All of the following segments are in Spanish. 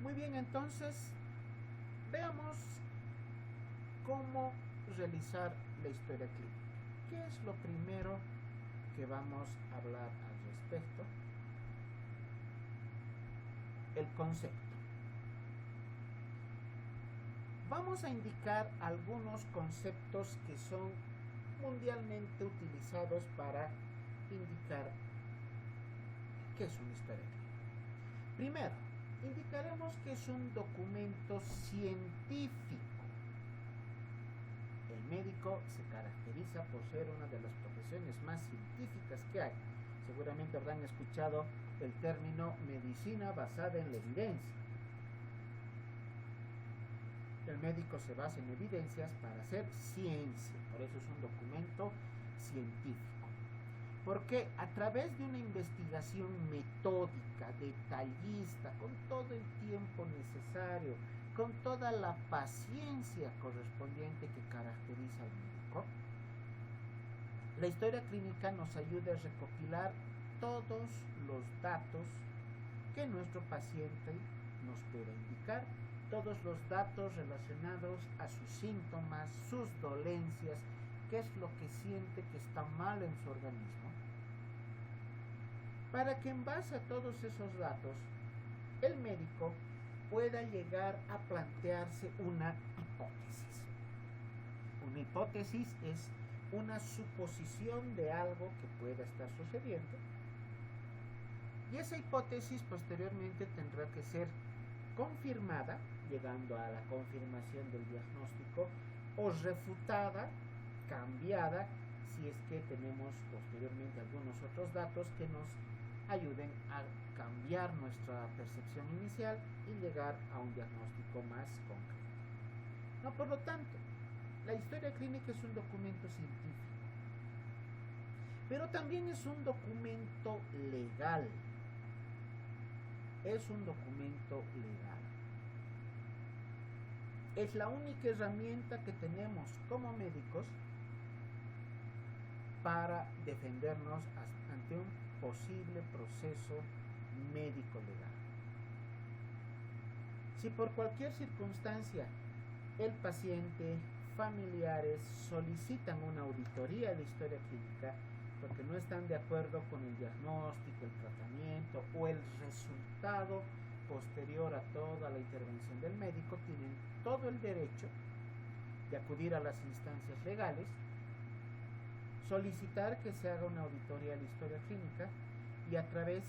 Muy bien, entonces veamos cómo realizar la historia clínica. ¿Qué es lo primero que vamos a hablar al respecto? El concepto. Vamos a indicar algunos conceptos que son mundialmente utilizados para indicar qué es una historia clínica. Primero, indicaremos que es un documento científico. El médico se caracteriza por ser una de las profesiones más científicas que hay. Seguramente habrán escuchado el término medicina basada en la evidencia. El médico se basa en evidencias para hacer ciencia, por eso es un documento científico. Porque a través de una investigación metódica, detallista, con todo el tiempo necesario, con toda la paciencia correspondiente que caracteriza al médico, la historia clínica nos ayuda a recopilar todos los datos que nuestro paciente nos pueda indicar, todos los datos relacionados a sus síntomas, sus dolencias, qué es lo que siente que está mal en su organismo, para que en base a todos esos datos el médico pueda llegar a plantearse una hipótesis. Una hipótesis es una suposición de algo que pueda estar sucediendo, y esa hipótesis posteriormente tendrá que ser confirmada, llegando a la confirmación del diagnóstico, o refutada, cambiada, si es que tenemos posteriormente algunos otros datos que nos ayuden a cambiar nuestra percepción inicial y llegar a un diagnóstico más concreto. No, por lo tanto, la historia clínica es un documento científico, pero también es un documento legal. Es un documento legal. Es la única herramienta que tenemos como médicos para defendernos ante un posible proceso médico legal. Si por cualquier circunstancia el paciente, familiares solicitan una auditoría de historia clínica porque no están de acuerdo con el diagnóstico, el tratamiento o el resultado posterior a toda la intervención del médico, tienen todo el derecho de acudir a las instancias legales, solicitar que se haga una auditoría de la historia clínica y a través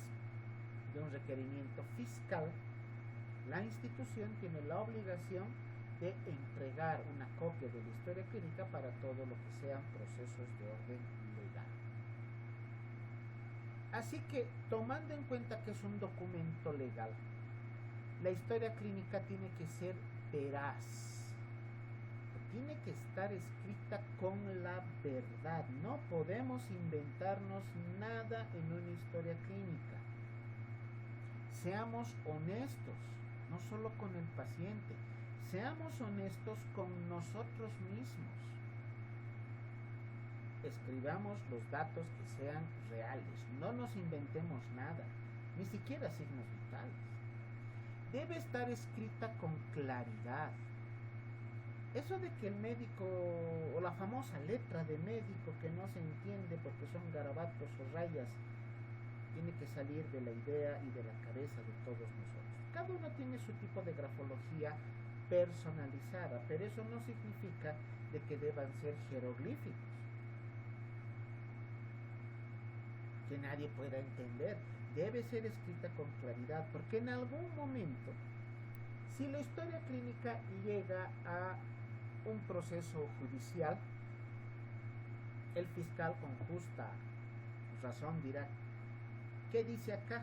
de un requerimiento fiscal, la institución tiene la obligación de entregar una copia de la historia clínica para todo lo que sean procesos de orden legal. Así que, tomando en cuenta que es un documento legal, la historia clínica tiene que ser veraz, tiene que estar escrita con la verdad. No podemos inventarnos nada en una historia clínica. Seamos honestos, no solo con el paciente, seamos honestos con nosotros mismos. Escribamos los datos que sean reales, no nos inventemos nada, ni siquiera signos vitales. Debe estar escrita con claridad. Eso de que el médico, o la famosa letra de médico que no se entiende porque son garabatos o rayas, tiene que salir de la idea y de la cabeza de todos nosotros. Cada uno tiene su tipo de grafología personalizada, pero eso no significa de que deban ser jeroglíficos que nadie pueda entender. Debe ser escrita con claridad, porque en algún momento, si la historia clínica llega a un proceso judicial, el fiscal con justa razón dirá: ¿qué dice acá?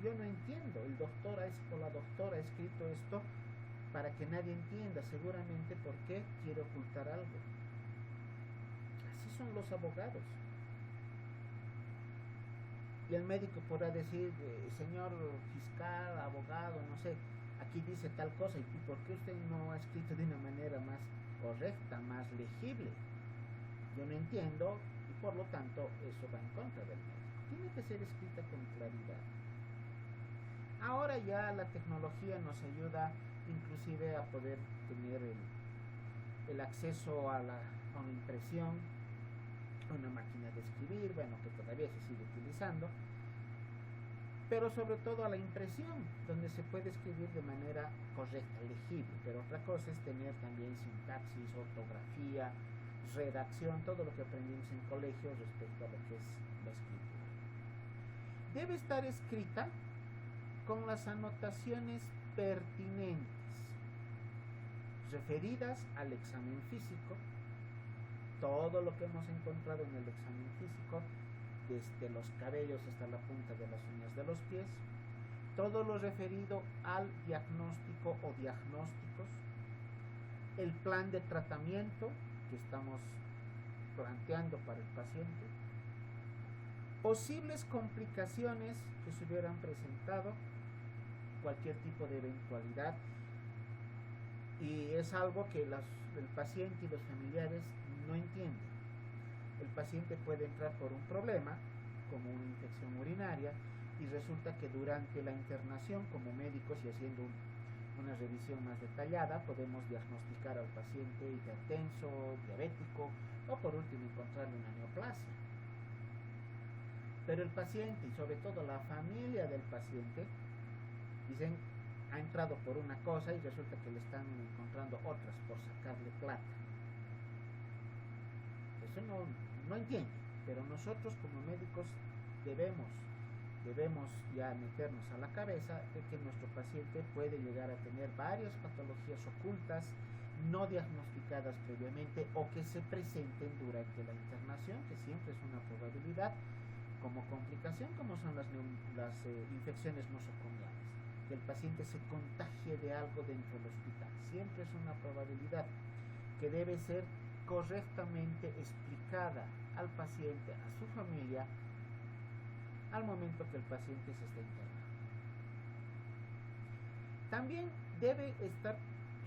Yo no entiendo. El doctor o la doctora ha escrito esto para que nadie entienda, seguramente porque quiere ocultar algo. Así son los abogados. Y el médico podrá decir: señor fiscal, abogado, no sé, aquí dice tal cosa, ¿y por qué usted no ha escrito de una manera más correcta, más legible? Yo no entiendo, y por lo tanto eso va en contra del médico. Tiene que ser escrita con claridad. Ahora ya la tecnología nos ayuda inclusive a poder tener el acceso a una impresión, a una máquina de escribir, bueno, que todavía se sigue utilizando, pero sobre todo a la impresión, donde se puede escribir de manera correcta, legible, pero otra cosa es tener también sintaxis, ortografía, redacción, todo lo que aprendimos en colegio respecto a lo que es la escritura. Debe estar escrita con las anotaciones pertinentes referidas al examen físico, todo lo que hemos encontrado en el examen físico, desde los cabellos hasta la punta de las uñas de los pies, todo lo referido al diagnóstico o diagnósticos, el plan de tratamiento que estamos planteando para el paciente, posibles complicaciones que se hubieran presentado, cualquier tipo de eventualidad, y es algo que el paciente y los familiares no entienden. El paciente puede entrar por un problema, como una infección urinaria, y resulta que durante la internación, como médicos y haciendo una revisión más detallada, podemos diagnosticar al paciente hipertenso, diabético, o por último encontrarle una neoplasia. Pero el paciente, y sobre todo la familia del paciente, dicen, ha entrado por una cosa y resulta que le están encontrando otras por sacarle plata. Eso no entiende, pero nosotros como médicos debemos ya meternos a la cabeza de que nuestro paciente puede llegar a tener varias patologías ocultas, no diagnosticadas previamente o que se presenten durante la internación, que siempre es una probabilidad, como complicación, como son las infecciones nosocomiales, que el paciente se contagie de algo dentro del hospital. Siempre es una probabilidad que debe ser correctamente explicada al paciente, a su familia, al momento que el paciente se está internando. También debe estar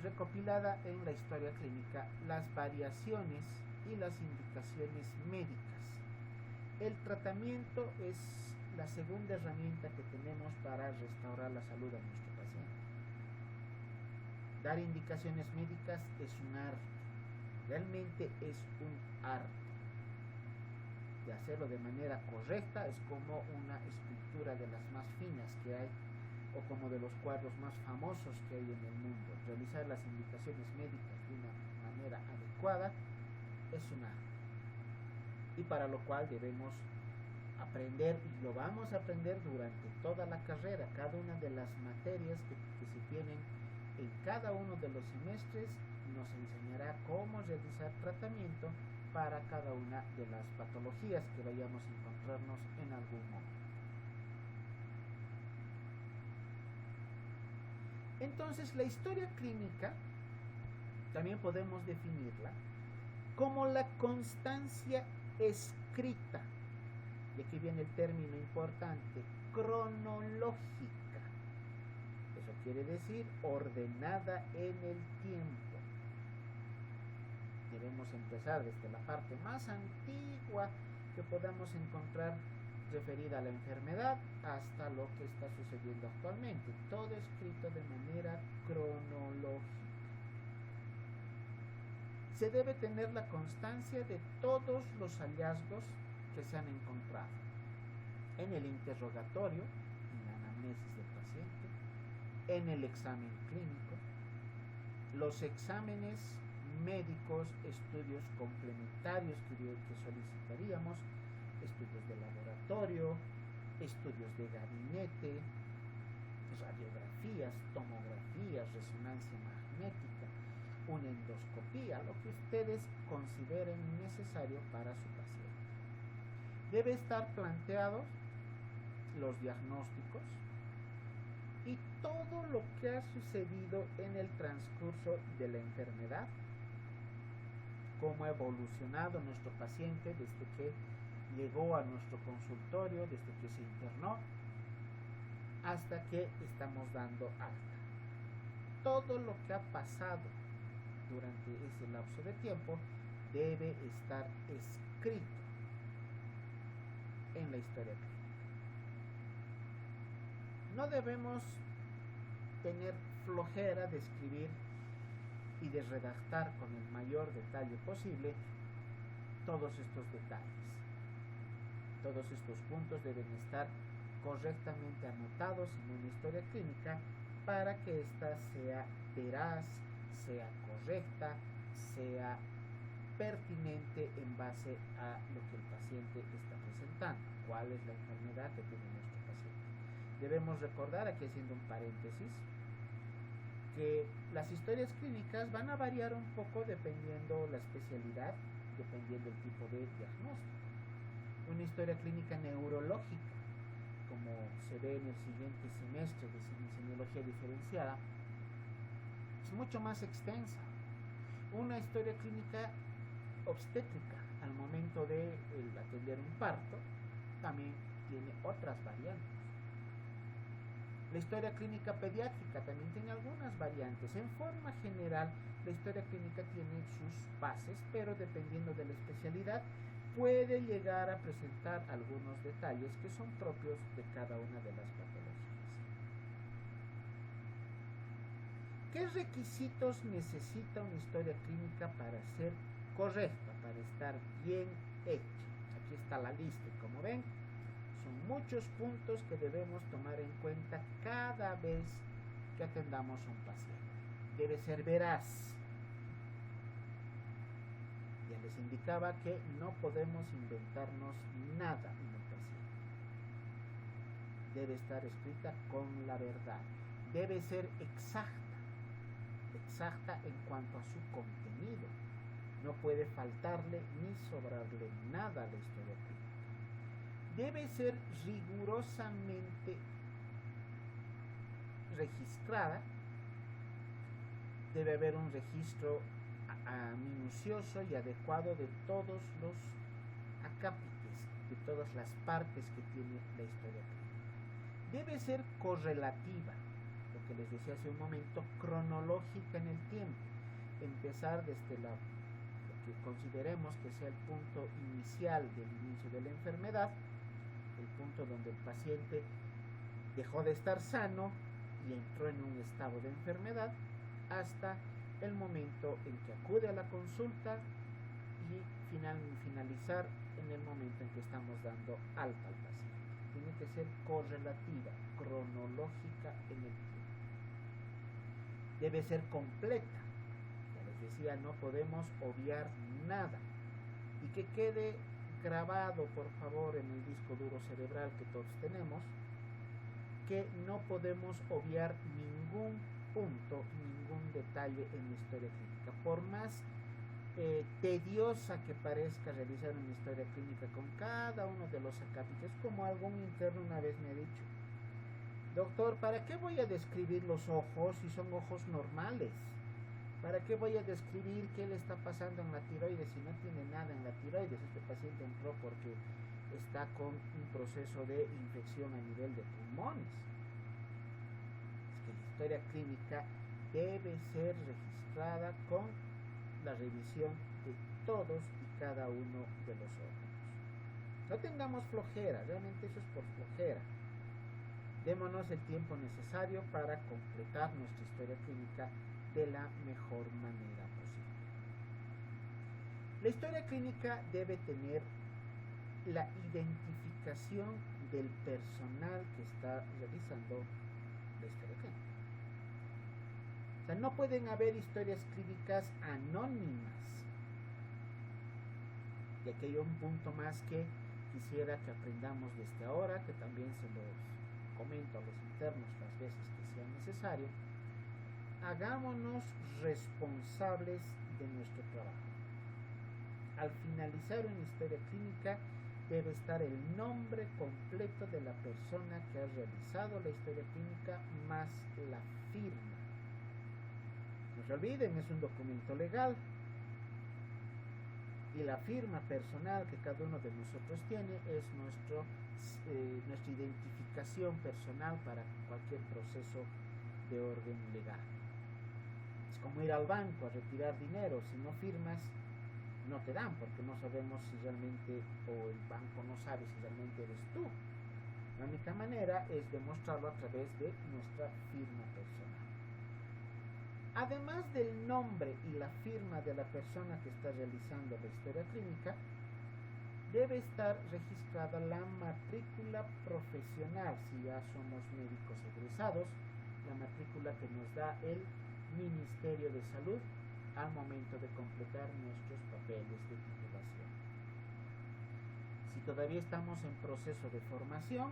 recopilada en la historia clínica las variaciones y las indicaciones médicas. El tratamiento es la segunda herramienta que tenemos para restaurar la salud a nuestro paciente. Dar indicaciones médicas es un arte, realmente es un arte. De hacerlo de manera correcta es como una escultura de las más finas que hay, o como de los cuadros más famosos que hay en el mundo. Realizar las indicaciones médicas de una manera adecuada es un arte, y para lo cual debemos aprender, y lo vamos a aprender durante toda la carrera. Cada una de las materias que se tienen en cada uno de los semestres nos enseñará cómo realizar tratamiento para cada una de las patologías que vayamos a encontrarnos en algún momento. Entonces, la historia clínica también podemos definirla como la constancia escrita, y aquí viene el término importante, cronológica. Eso quiere decir ordenada en el tiempo. Debemos empezar desde la parte más antigua que podamos encontrar referida a la enfermedad hasta lo que está sucediendo actualmente, todo escrito de manera cronológica. Se debe tener la constancia de todos los hallazgos que se han encontrado en el interrogatorio, en la anamnesis del paciente, en el examen clínico, los exámenes médicos, estudios complementarios que solicitaríamos, estudios de laboratorio, estudios de gabinete, radiografías, tomografías, resonancia magnética, una endoscopía, lo que ustedes consideren necesario para su paciente. Debe estar planteados los diagnósticos y todo lo que ha sucedido en el transcurso de la enfermedad, cómo ha evolucionado nuestro paciente desde que llegó a nuestro consultorio, desde que se internó, hasta que estamos dando alta. Todo lo que ha pasado durante ese lapso de tiempo debe estar escrito en la historia clínica. no debemos tener flojera de escribir y de redactar con el mayor detalle posible todos estos detalles. Todos estos puntos deben estar correctamente anotados en una historia clínica para que ésta sea veraz, sea correcta, sea pertinente en base a lo que el paciente está presentando, cuál es la enfermedad que tiene nuestro paciente. Debemos recordar, aquí haciendo un paréntesis, que las historias clínicas van a variar un poco dependiendo la especialidad, dependiendo el tipo de diagnóstico. Una historia clínica neurológica, como se ve en el siguiente semestre de semiología diferenciada, es mucho más extensa. Una historia clínica obstétrica al momento de atender un parto también tiene otras variantes. La historia clínica pediátrica también tiene algunas variantes. En forma general, la historia clínica tiene sus bases, pero dependiendo de la especialidad puede llegar a presentar algunos detalles que son propios de cada una de las patologías. ¿Qué requisitos necesita una historia clínica para ser correcta, para estar bien hecha? Aquí está la lista y como ven, son muchos puntos que debemos tomar en cuenta cada vez que atendamos a un paciente. Debe ser veraz. Ya les indicaba que no podemos inventarnos nada en el paciente. Debe estar escrita con la verdad. Debe ser exacta en cuanto a su contenido. No puede faltarle ni sobrarle nada a la historia clínica. Debe ser rigurosamente registrada. Debe haber un registro minucioso y adecuado de todos los acápites, de todas las partes que tiene la historia clínica. Debe ser correlativa, lo que les decía hace un momento, cronológica en el tiempo. Empezar desde lo que consideremos que sea el punto inicial del inicio de la enfermedad, el punto donde el paciente dejó de estar sano y entró en un estado de enfermedad, hasta el momento en que acude a la consulta y finalizar en el momento en que estamos dando alta al paciente. Tiene que ser correlativa, cronológica en el tiempo. Debe ser completa. Ya les decía, no podemos obviar nada. Y que quede grabado, por favor, en el disco duro cerebral que todos tenemos, que no podemos obviar ningún punto, ningún detalle en la historia clínica. Por más tediosa que parezca realizar una historia clínica con cada uno de los acápites, como algún interno una vez me ha dicho: doctor, ¿para qué voy a describir los ojos si son ojos normales? ¿Para qué voy a describir qué le está pasando en la tiroides si no tiene nada en la tiroides? Este paciente entró porque está con un proceso de infección a nivel de pulmones. Es que la historia clínica debe ser registrada con la revisión de todos y cada uno de los órganos. No tengamos flojera, realmente eso es por flojera. Démonos el tiempo necesario para completar nuestra historia clínica de la mejor manera posible. La historia clínica debe tener la identificación del personal que está realizando la historia clínica. O sea, no pueden haber historias clínicas anónimas. Y aquí hay un punto más que quisiera que aprendamos desde ahora, que también se los comento a los internos las veces que sea necesario. Hagámonos responsables de nuestro trabajo. Al finalizar una historia clínica debe estar el nombre completo de la persona que ha realizado la historia clínica más la firma. No se olviden, es un documento legal y la firma personal que cada uno de nosotros tiene es nuestra identificación personal para cualquier proceso de orden legal. Es como ir al banco a retirar dinero. Si no firmas, no te dan, porque no sabemos si realmente, o el banco no sabe si realmente eres tú La única manera es demostrarlo a través de nuestra firma personal. Además del nombre y la firma de la persona que está realizando la historia clínica, debe estar registrada la matrícula profesional, si ya somos médicos egresados, la matrícula que nos da el Ministerio de Salud al momento de completar nuestros papeles de titulación. Si todavía estamos en proceso de formación,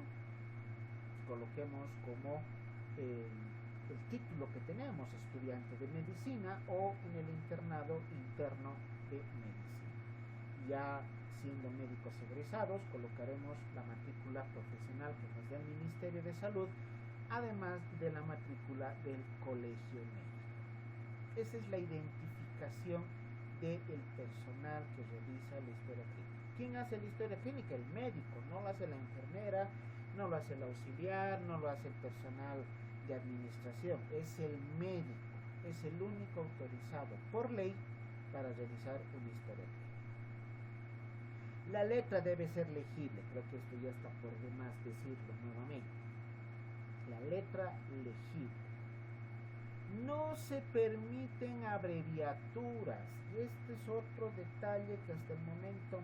coloquemos como el título que tenemos, estudiante de medicina, o en el internado interno de medicina. Ya siendo médicos egresados, colocaremos la matrícula profesional que nos da el Ministerio de Salud, además de la matrícula del colegio médico. Esa es la identificación del personal que realiza la historia clínica. ¿Quién hace la historia clínica? El médico. No lo hace la enfermera, no lo hace el auxiliar, no lo hace el personal de administración. Es el médico, es el único autorizado por ley para realizar una historia clínica. La letra debe ser legible, creo que esto ya está por demás decirlo nuevamente. La letra legible. No se permiten abreviaturas, y este es otro detalle que hasta el momento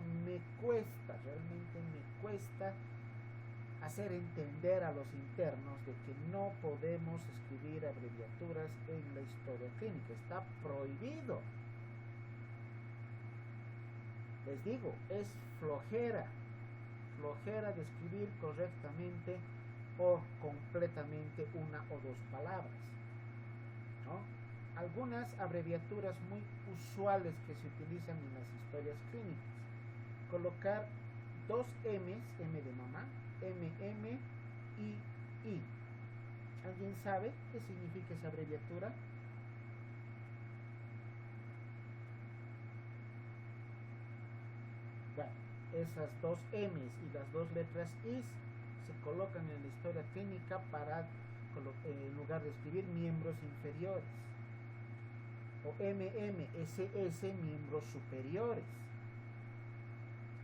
realmente me cuesta hacer entender a los internos de que no podemos escribir abreviaturas en la historia clínica, está prohibido. Les digo, es flojera de escribir correctamente o completamente una o dos palabras, ¿no? Algunas abreviaturas muy usuales que se utilizan en las historias clínicas: colocar dos M's, M de mamá, MM y I. ¿Alguien sabe qué significa esa abreviatura? Bueno, esas dos M's y las dos letras I se colocan en la historia clínica para, en lugar de escribir miembros inferiores, o MMSS, miembros superiores,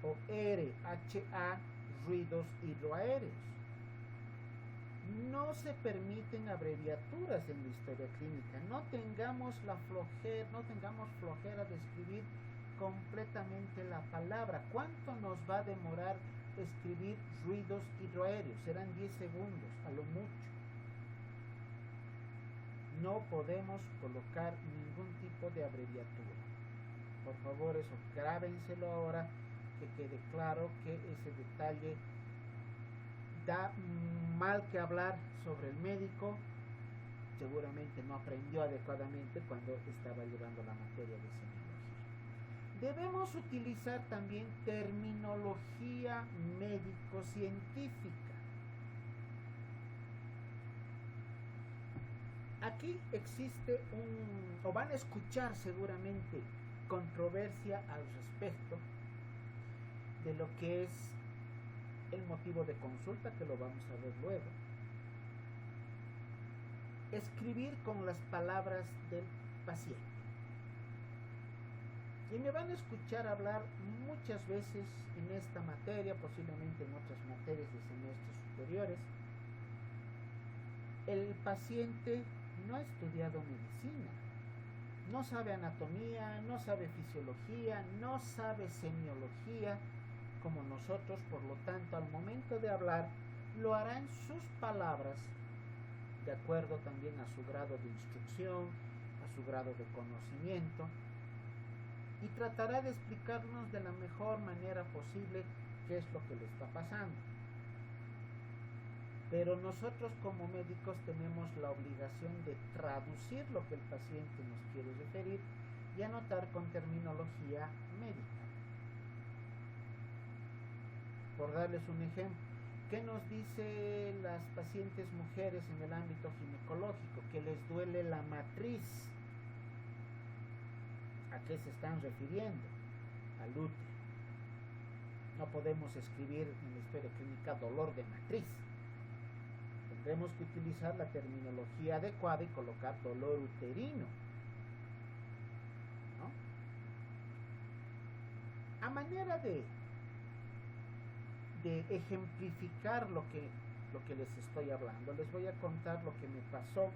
o RHA, ruidos hidroaéreos. No se permiten abreviaturas en la historia clínica. No tengamos flojera de escribir completamente la palabra. ¿Cuánto nos va a demorar escribir ruidos hidroaéreos? Serán 10 segundos, a lo mucho. No podemos colocar ningún tipo de abreviatura. Por favor, eso grábenselo ahora, que quede claro que ese detalle da mal que hablar sobre el médico. Seguramente no aprendió adecuadamente cuando estaba llevando la materia de semiología. Debemos utilizar también terminología médico-científica. Aquí existe o van a escuchar seguramente, controversia al respecto de lo que es el motivo de consulta, que lo vamos a ver luego. Escribir con las palabras del paciente. Y me van a escuchar hablar muchas veces en esta materia, posiblemente en otras materias de semestres superiores. El paciente no ha estudiado medicina, no sabe anatomía, no sabe fisiología, no sabe semiología como nosotros. Por lo tanto, al momento de hablar, lo hará en sus palabras, de acuerdo también a su grado de instrucción, a su grado de conocimiento, y tratará de explicarnos de la mejor manera posible qué es lo que le está pasando. Pero nosotros como médicos tenemos la obligación de traducir lo que el paciente nos quiere referir y anotar con terminología médica. Por darles un ejemplo, ¿qué nos dice las pacientes mujeres en el ámbito ginecológico? Que les duele la matriz. ¿A qué se están refiriendo? Al útero. No podemos escribir en la historia clínica dolor de matriz. Tendremos que utilizar la terminología adecuada y colocar dolor uterino, ¿no? A manera de ejemplificar lo que lo que les estoy hablando. Les voy a contar lo que me pasó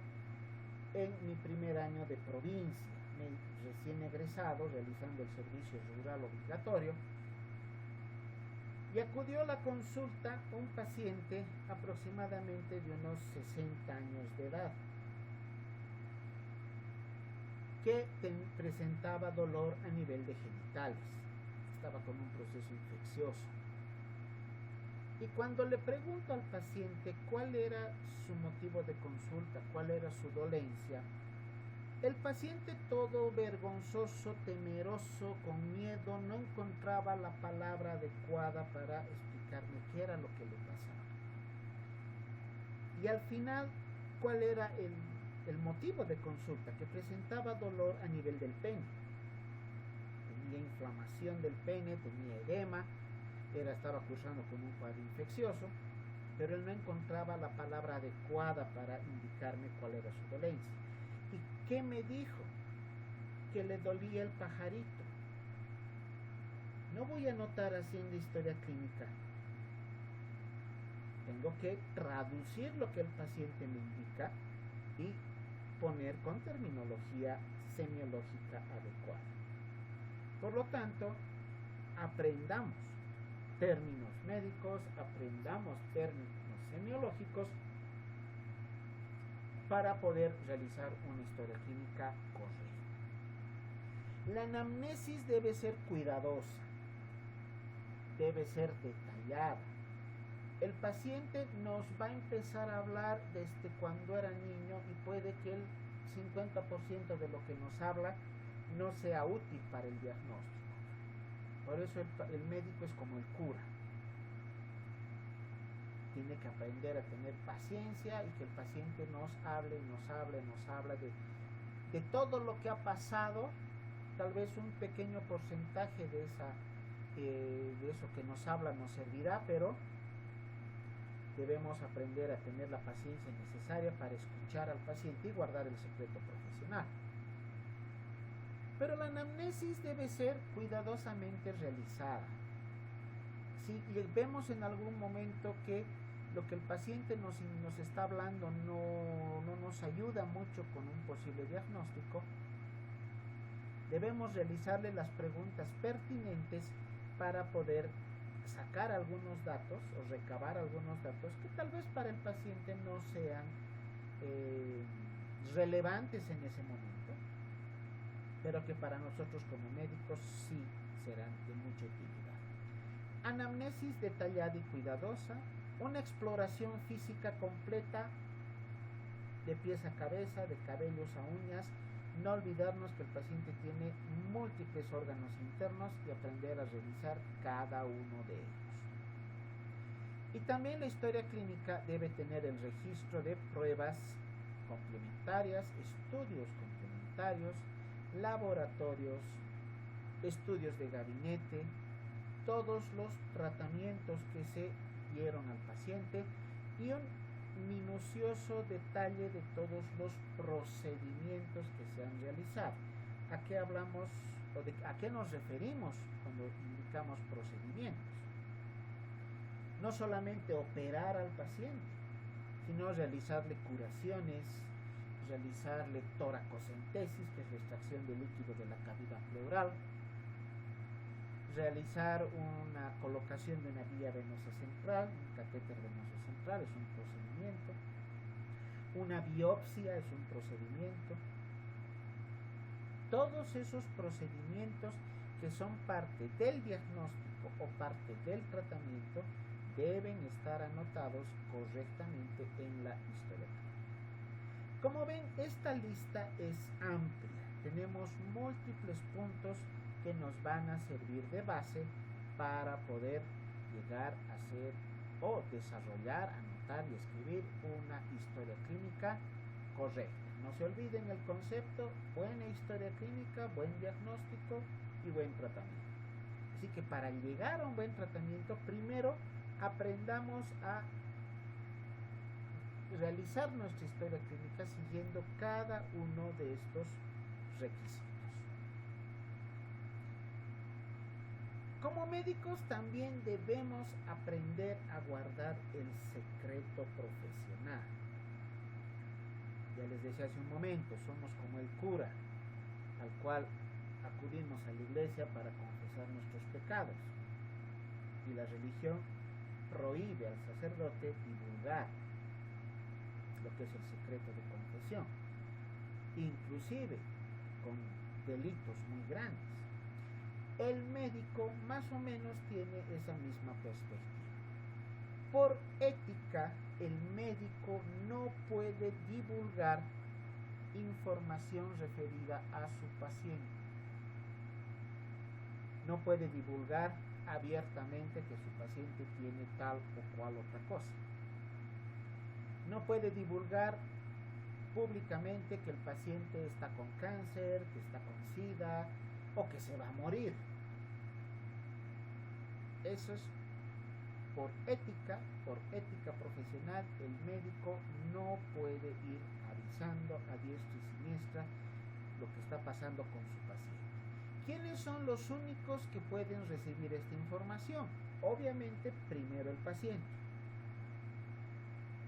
en mi primer año de provincia, recién egresado, realizando el servicio rural obligatorio. Y acudió a la consulta un paciente aproximadamente de unos 60 años de edad, que presentaba dolor a nivel de genitales, estaba con un proceso infeccioso. Y cuando le pregunto al paciente cuál era su motivo de consulta, cuál era su dolencia, el paciente, todo vergonzoso, temeroso, con miedo, no encontraba la palabra adecuada para explicarme qué era lo que le pasaba. Y al final, ¿cuál era el motivo de consulta? Que presentaba dolor a nivel del pene. Tenía inflamación del pene, tenía edema, estaba cursando con un cuadro infeccioso, pero él no encontraba la palabra adecuada para indicarme cuál era su dolencia. ¿Y qué me dijo? Que le dolía el pajarito. No voy a anotar haciendo historia clínica. Tengo que traducir lo que el paciente me indica y poner con terminología semiológica adecuada. Por lo tanto, aprendamos términos médicos, aprendamos términos semiológicos para poder realizar una historia clínica correcta. La anamnesis debe ser cuidadosa, debe ser detallada. El paciente nos va a empezar a hablar desde cuando era niño y puede que el 50% de lo que nos habla no sea útil para el diagnóstico. Por eso el médico es como el cura. Tiene que aprender a tener paciencia y que el paciente nos hable de todo lo que ha pasado. Tal vez un pequeño porcentaje de eso que nos habla nos servirá, pero debemos aprender a tener la paciencia necesaria para escuchar al paciente y guardar el secreto profesional. Pero la anamnesis debe ser cuidadosamente realizada. Si vemos en algún momento que lo que el paciente nos está hablando no nos ayuda mucho con un posible diagnóstico, debemos realizarle las preguntas pertinentes para poder sacar algunos datos o recabar algunos datos que tal vez para el paciente no sean relevantes en ese momento, pero que para nosotros como médicos sí serán de mucha utilidad. Anamnesis detallada y cuidadosa, una exploración física completa de pies a cabeza, de cabellos a uñas, no olvidarnos que el paciente tiene múltiples órganos internos y aprender a revisar cada uno de ellos. Y también la historia clínica debe tener el registro de pruebas complementarias, estudios complementarios, laboratorios, estudios de gabinete, todos los tratamientos que se dieron al paciente y un minucioso detalle de todos los procedimientos que se han realizado. ¿A qué hablamos o a qué nos referimos cuando indicamos procedimientos? No solamente operar al paciente, sino realizarle curaciones, realizarle toracocentesis, que es la extracción de líquido de la cavidad pleural, realizar una colocación de una vía venosa central, un catéter venoso central, es un procedimiento. Una biopsia es un procedimiento. Todos esos procedimientos que son parte del diagnóstico o parte del tratamiento deben estar anotados correctamente en la historia clínica. Como ven, esta lista es amplia. Tenemos múltiples puntos que nos van a servir de base para poder llegar a hacer o desarrollar, anotar y escribir una historia clínica correcta. No se olviden el concepto: buena historia clínica, buen diagnóstico y buen tratamiento. Así que para llegar a un buen tratamiento, primero aprendamos a realizar nuestra historia clínica siguiendo cada uno de estos requisitos. Como médicos también debemos aprender a guardar el secreto profesional. Ya les decía hace un momento, somos como el cura al cual acudimos a la iglesia para confesar nuestros pecados. Y la religión prohíbe al sacerdote divulgar lo que es el secreto de confesión, inclusive con delitos muy grandes. El médico más o menos tiene esa misma perspectiva. Por ética, el médico no puede divulgar información referida a su paciente. No puede divulgar abiertamente que su paciente tiene tal o cual otra cosa. No puede divulgar públicamente que el paciente está con cáncer, que está con SIDA o que se va a morir. Eso es por ética profesional. El médico no puede ir avisando a diestra y siniestra lo que está pasando con su paciente. ¿Quiénes son los únicos que pueden recibir esta información? Obviamente, primero el paciente.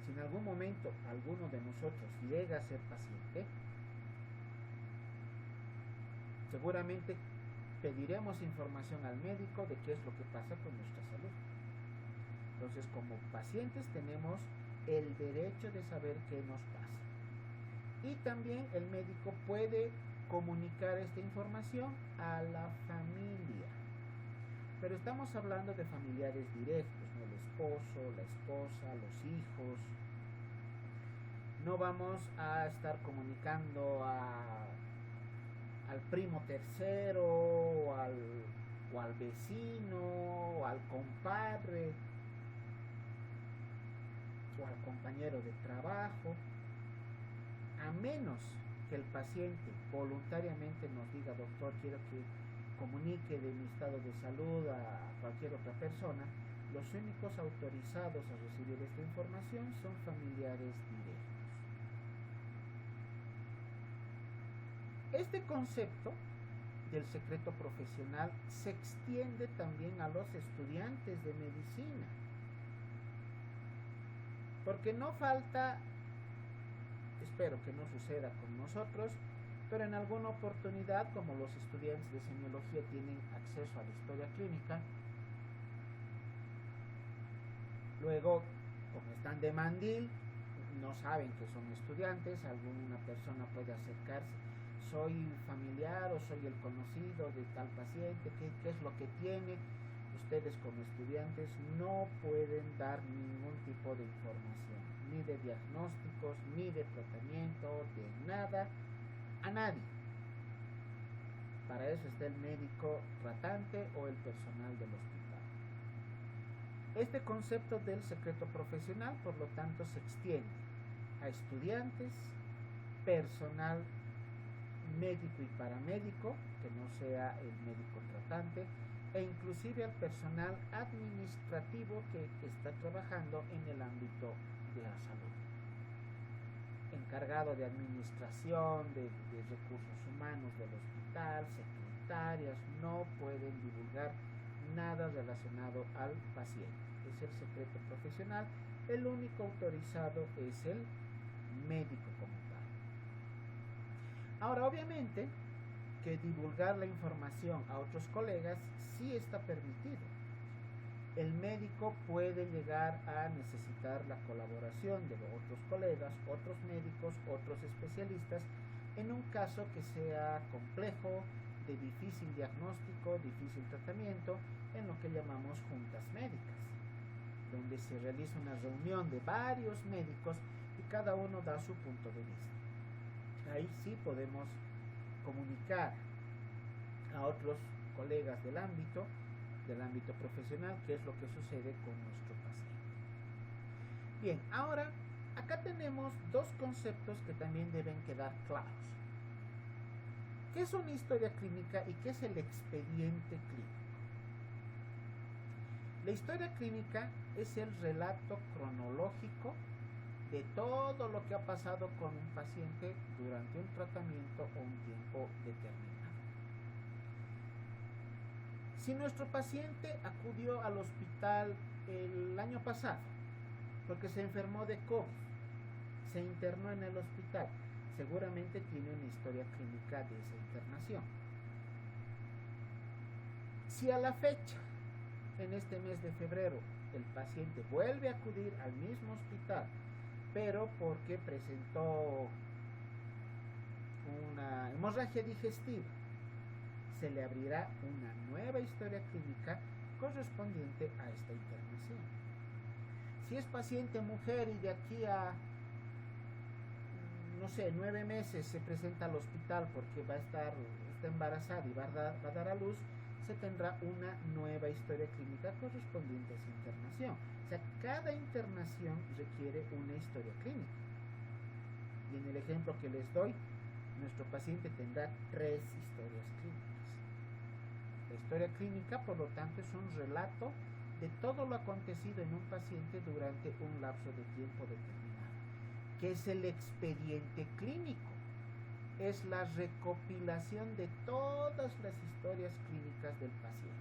Si en algún momento alguno de nosotros llega a ser paciente, seguramente pediremos información al médico de qué es lo que pasa con nuestra salud. Entonces, como pacientes tenemos el derecho de saber qué nos pasa. Y también el médico puede comunicar esta información a la familia. Pero estamos hablando de familiares directos, ¿no? El esposo, la esposa, los hijos. No vamos a estar comunicando al primo tercero, o al vecino, o al compadre, o al compañero de trabajo, a menos que el paciente voluntariamente nos diga: doctor, quiero que comunique de mi estado de salud a cualquier otra persona. Los únicos autorizados a recibir esta información son familiares directos. Este concepto del secreto profesional se extiende también a los estudiantes de medicina, porque no falta, espero que no suceda con nosotros, pero en alguna oportunidad, como los estudiantes de semiología tienen acceso a la historia clínica, luego, como están de mandil, no saben que son estudiantes, alguna persona puede acercarse: soy familiar o soy el conocido de tal paciente, ¿qué es lo que tiene? Ustedes como estudiantes no pueden dar ningún tipo de información, ni de diagnósticos, ni de tratamiento, de nada, a nadie. Para eso está el médico tratante o el personal del hospital. Este concepto del secreto profesional, por lo tanto, se extiende a estudiantes, personal médico y paramédico, que no sea el médico tratante, e inclusive al personal administrativo que está trabajando en el ámbito de la salud, encargado de administración, de recursos humanos del hospital, secretarias. No pueden divulgar nada relacionado al paciente. Es el secreto profesional. El único autorizado es el médico como tal. Ahora, obviamente que divulgar la información a otros colegas sí está permitido. El médico puede llegar a necesitar la colaboración de otros colegas, otros médicos, otros especialistas, en un caso que sea complejo, de difícil diagnóstico, difícil tratamiento, en lo que llamamos juntas médicas, donde se realiza una reunión de varios médicos y cada uno da su punto de vista. Ahí sí podemos comunicar a otros colegas del ámbito profesional qué es lo que sucede con nuestro paciente. Bien, ahora acá tenemos dos conceptos que también deben quedar claros. ¿Qué es una historia clínica y qué es el expediente clínico? La historia clínica es el relato cronológico de todo lo que ha pasado con un paciente durante un tratamiento o un tiempo determinado. Si nuestro paciente acudió al hospital el año pasado porque se enfermó de COVID, se internó en el hospital, seguramente tiene una historia clínica de esa internación. Si a la fecha, en este mes de febrero, el paciente vuelve a acudir al mismo hospital, pero porque presentó una hemorragia digestiva, se le abrirá una nueva historia clínica correspondiente a esta internación. Si es paciente mujer y de aquí a, no sé, 9 meses se presenta al hospital porque está embarazada y va a dar a luz, se tendrá una nueva historia clínica correspondiente a esa internación. O sea, cada internación requiere una historia clínica. Y en el ejemplo que les doy, nuestro paciente tendrá 3 historias clínicas. La historia clínica, por lo tanto, es un relato de todo lo acontecido en un paciente durante un lapso de tiempo determinado. ¿Qué es el expediente clínico? Es la recopilación de todas las historias clínicas del paciente.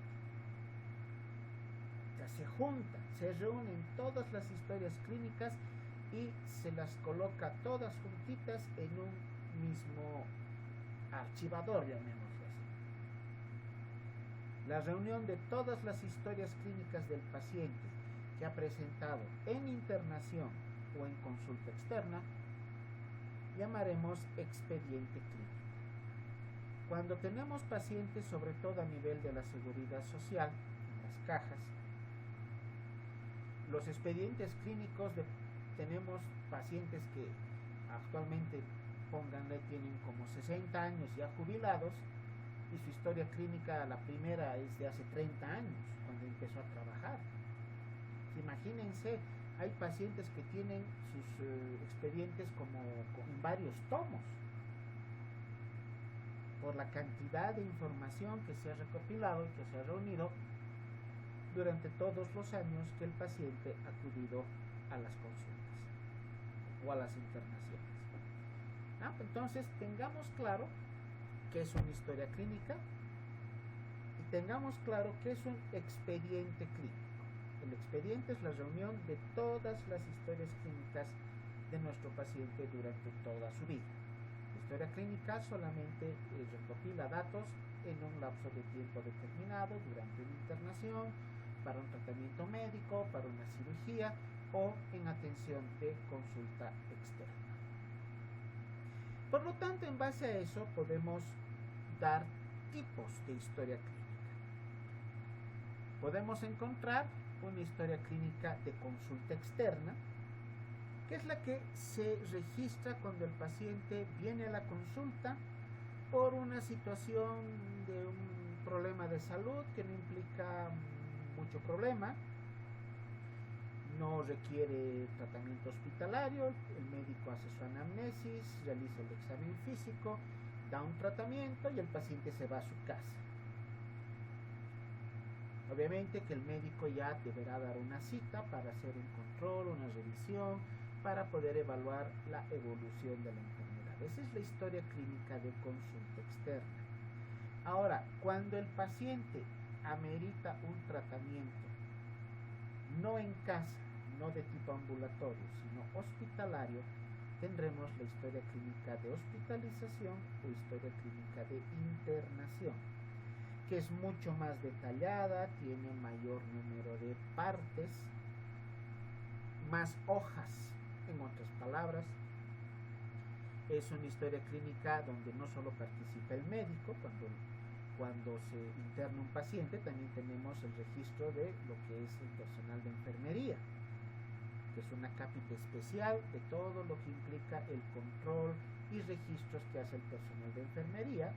Ya se juntan, se reúnen todas las historias clínicas y se las coloca todas juntitas en un mismo archivador, llamémoslo así. La reunión de todas las historias clínicas del paciente que ha presentado en internación o en consulta externa llamaremos expediente clínico. Cuando tenemos pacientes, sobre todo a nivel de la seguridad social, en las cajas, los expedientes clínicos tenemos pacientes que actualmente, pónganle, tienen como 60 años ya jubilados y su historia clínica, la primera, es de hace 30 años, cuando empezó a trabajar. Imagínense, hay pacientes que tienen sus expedientes como en varios tomos, por la cantidad de información que se ha recopilado y que se ha reunido durante todos los años que el paciente ha acudido a las consultas o a las internaciones. Entonces, tengamos claro qué es una historia clínica y tengamos claro qué es un expediente clínico. El expediente es la reunión de todas las historias clínicas de nuestro paciente durante toda su vida. La historia clínica solamente recopila datos en un lapso de tiempo determinado durante una internación, para un tratamiento médico, para una cirugía o en atención de consulta externa. Por lo tanto, en base a eso podemos dar tipos de historia clínica. Podemos encontrar una historia clínica de consulta externa, que es la que se registra cuando el paciente viene a la consulta por una situación de un problema de salud que no implica mucho problema, no requiere tratamiento hospitalario, el médico hace su anamnesis, realiza el examen físico, da un tratamiento y el paciente se va a su casa. Obviamente que el médico ya deberá dar una cita para hacer un control, una revisión, para poder evaluar la evolución de la enfermedad. Esa es la historia clínica de consulta externa. Ahora, cuando el paciente amerita un tratamiento, no en casa, no de tipo ambulatorio, sino hospitalario, tendremos la historia clínica de hospitalización o historia clínica de internación, que es mucho más detallada, tiene mayor número de partes, más hojas, en otras palabras. Es una historia clínica donde no solo participa el médico, cuando se interna un paciente, también tenemos el registro de lo que es el personal de enfermería, que es una cápita especial de todo lo que implica el control y registros que hace el personal de enfermería,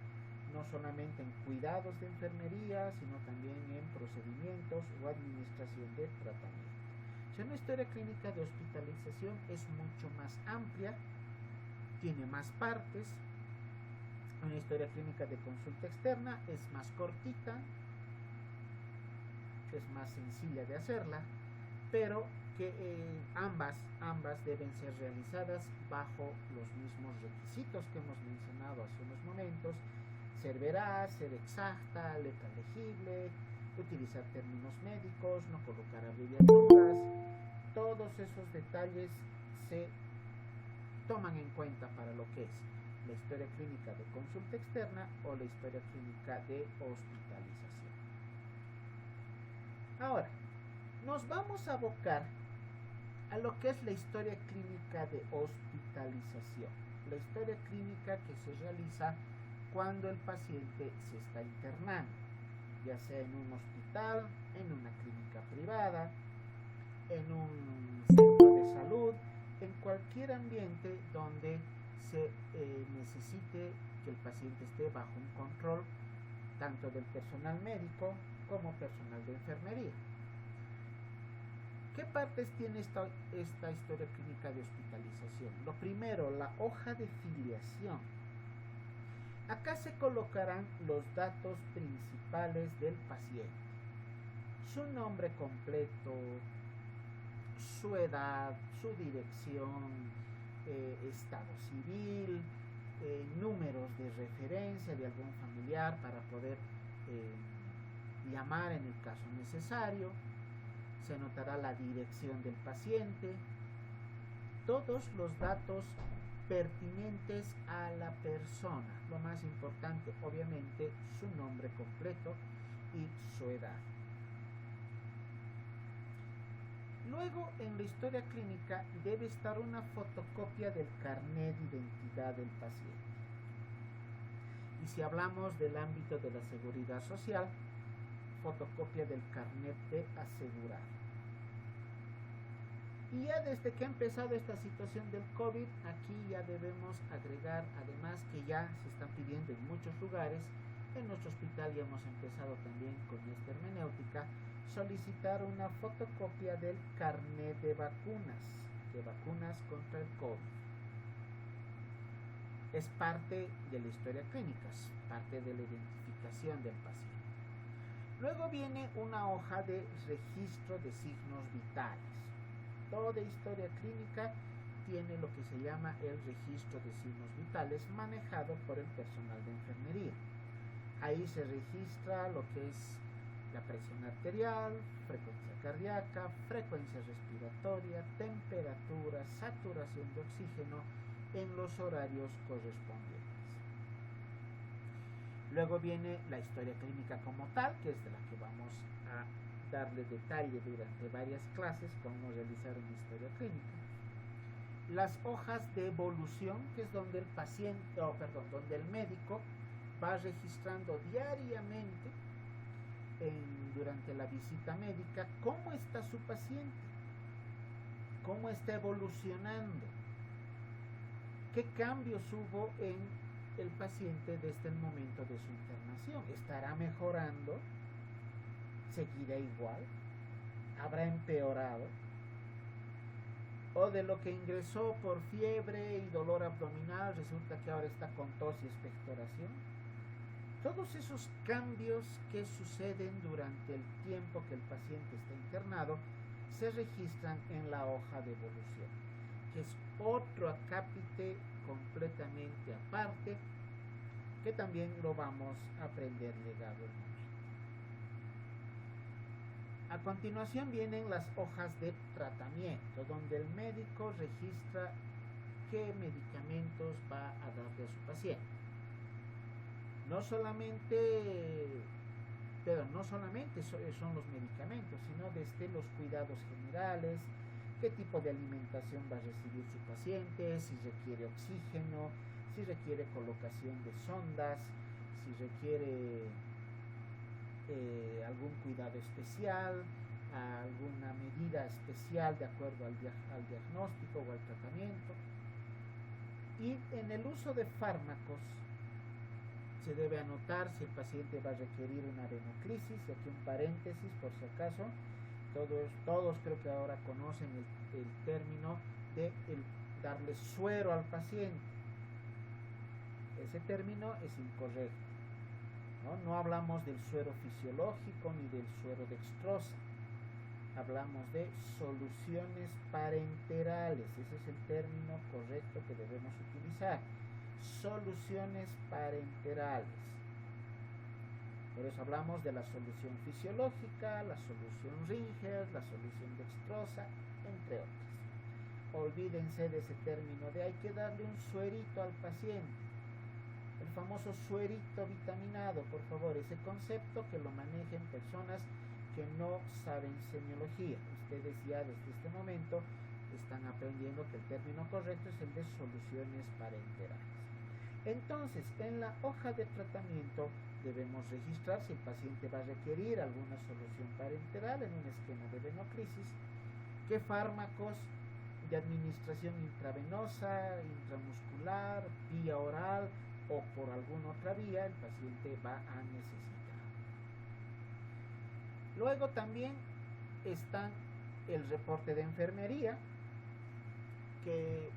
no solamente en cuidados de enfermería, sino también en procedimientos o administración de tratamiento. O sea, una historia clínica de hospitalización es mucho más amplia, tiene más partes. Una historia clínica de consulta externa es más cortita, es más sencilla de hacerla, pero que ambas deben ser realizadas bajo los mismos requisitos que hemos mencionado hace unos momentos, ser veraz, ser exacta, letra legible, utilizar términos médicos, no colocar abreviaturas. Todos esos detalles se toman en cuenta para lo que es la historia clínica de consulta externa o la historia clínica de hospitalización. Ahora, nos vamos a abocar a lo que es la historia clínica de hospitalización. La historia clínica que se realiza cuando el paciente se está internando, ya sea en un hospital, en una clínica privada, en un centro de salud, en cualquier ambiente donde se necesite que el paciente esté bajo un control tanto del personal médico como personal de enfermería. ¿Qué partes tiene esta historia clínica de hospitalización? Lo primero, la hoja de filiación. Acá se colocarán los datos principales del paciente. Su nombre completo, su edad, su dirección, estado civil, números de referencia de algún familiar para poder llamar en el caso necesario. Se anotará la dirección del paciente, todos los datos pertinentes a la persona. Lo más importante, obviamente, su nombre completo y su edad. Luego, en la historia clínica debe estar una fotocopia del carnet de identidad del paciente. Y si hablamos del ámbito de la seguridad social, fotocopia del carnet de asegurado. Y ya desde que ha empezado esta situación del COVID, aquí ya debemos agregar, además que ya se están pidiendo en muchos lugares, en nuestro hospital ya hemos empezado también con esta hermenéutica, solicitar una fotocopia del carnet de vacunas contra el COVID. Es parte de la historia clínica, es parte de la identificación del paciente. Luego viene una hoja de registro de signos vitales. Toda historia clínica tiene lo que se llama el registro de signos vitales manejado por el personal de enfermería. Ahí se registra lo que es la presión arterial, frecuencia cardíaca, frecuencia respiratoria, temperatura, saturación de oxígeno en los horarios correspondientes. Luego viene la historia clínica como tal, que es de la que vamos a darle detalle durante varias clases, cómo realizar una historia clínica. Las hojas de evolución, que es donde el paciente, donde el médico va registrando diariamente durante la visita médica cómo está su paciente, cómo está evolucionando, qué cambios hubo en el paciente desde el momento de su internación. ¿Estará mejorando? ¿Seguirá igual? ¿Habrá empeorado? ¿O de lo que ingresó por fiebre y dolor abdominal resulta que ahora está con tos y expectoración? Todos esos cambios que suceden durante el tiempo que el paciente está internado se registran en la hoja de evolución, que es otro acápite completamente aparte que también lo vamos a aprender legado en nosotros. A continuación vienen las hojas de tratamiento, donde el médico registra qué medicamentos va a darle a su paciente. No solamente son los medicamentos, sino desde los cuidados generales, qué tipo de alimentación va a recibir su paciente, si requiere oxígeno, si requiere colocación de sondas, si requiere algún cuidado especial, alguna medida especial de acuerdo al diagnóstico o al tratamiento. Y en el uso de fármacos se debe anotar si el paciente va a requerir una adenoclisis, y aquí un paréntesis por si acaso, todos creo que ahora conocen el término de darle suero al paciente. Ese término es incorrecto. No hablamos del suero fisiológico ni del suero dextrosa. Hablamos de soluciones parenterales. Ese es el término correcto que debemos utilizar. Soluciones parenterales. Por eso hablamos de la solución fisiológica, la solución Ringer, la solución dextrosa, entre otras. Olvídense de ese término de hay que darle un suerito al paciente. El famoso suerito vitaminado, por favor, ese concepto que lo manejen personas que no saben semiología. Ustedes ya desde este momento están aprendiendo que el término correcto es el de soluciones parenterales. Entonces, en la hoja de tratamiento debemos registrar si el paciente va a requerir alguna solución parenteral en un esquema de venocrisis, qué fármacos de administración intravenosa, intramuscular, vía oral o por alguna otra vía el paciente va a necesitar. Luego también está el reporte de enfermería, que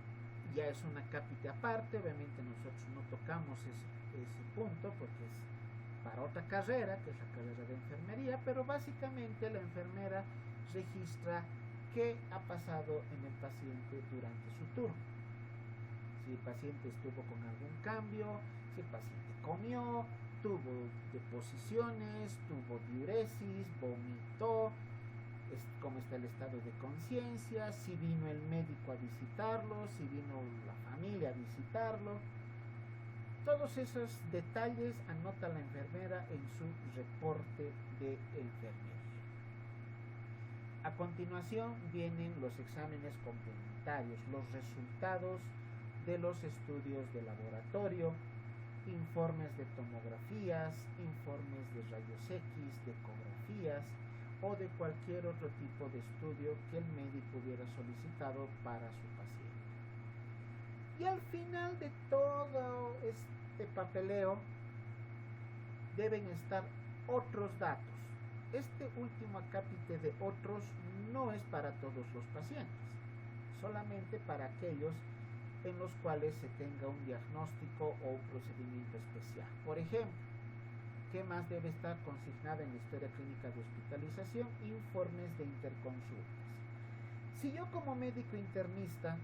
ya es una cápita aparte. Obviamente nosotros no tocamos ese punto porque es para otra carrera, que es la carrera de enfermería, pero básicamente la enfermera registra qué ha pasado en el paciente durante su turno. Si el paciente estuvo con algún cambio, si el paciente comió, tuvo deposiciones, tuvo diuresis, vomitó, cómo está el estado de conciencia, si vino el médico a visitarlo, si vino la familia a visitarlo. Todos esos detalles anota la enfermera en su reporte de enfermería. A continuación vienen los exámenes complementarios, los resultados de los estudios de laboratorio, informes de tomografías, informes de rayos X, de ecografías o de cualquier otro tipo de estudio que el médico hubiera solicitado para su paciente. Y al final de todo este papeleo deben estar otros datos. Este último acápite de otros no es para todos los pacientes, solamente para aquellos en los cuales se tenga un diagnóstico o un procedimiento especial. Por ejemplo, ¿qué más debe estar consignado en la historia clínica de hospitalización? Informes de interconsultas. Si yo como médico internista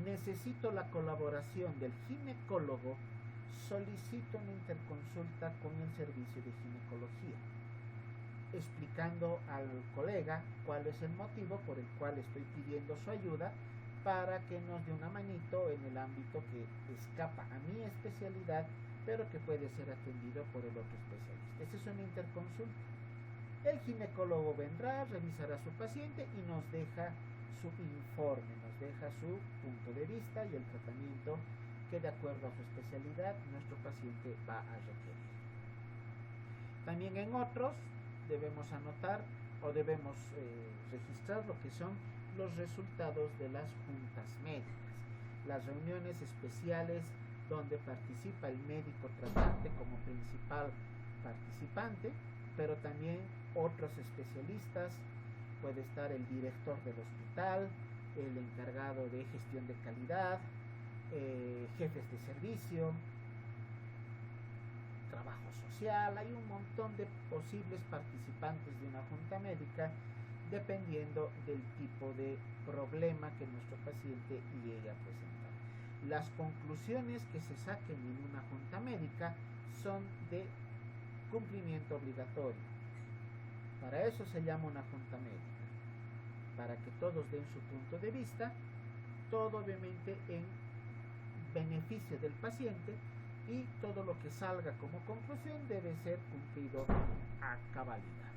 necesito la colaboración del ginecólogo, solicito una interconsulta con el servicio de ginecología, explicando al colega cuál es el motivo por el cual estoy pidiendo su ayuda para que nos dé una manito en el ámbito que escapa a mi especialidad, pero que puede ser atendido por el otro especialista. Esa es una interconsulta. El ginecólogo vendrá, revisará a su paciente y nos deja su informe, nos deja su punto de vista y el tratamiento que de acuerdo a su especialidad nuestro paciente va a requerir. También en otros debemos anotar o debemos registrar lo que son los resultados de las juntas médicas, las reuniones especiales donde participa el médico tratante como principal participante, pero también otros especialistas, puede estar el director del hospital, el encargado de gestión de calidad, jefes de servicio, trabajo social. Hay un montón de posibles participantes de una junta médica dependiendo del tipo de problema que nuestro paciente llegue a presentar. Las conclusiones que se saquen en una junta médica son de cumplimiento obligatorio. Para eso se llama una junta médica, para que todos den su punto de vista, todo obviamente en beneficio del paciente, y todo lo que salga como conclusión debe ser cumplido a cabalidad.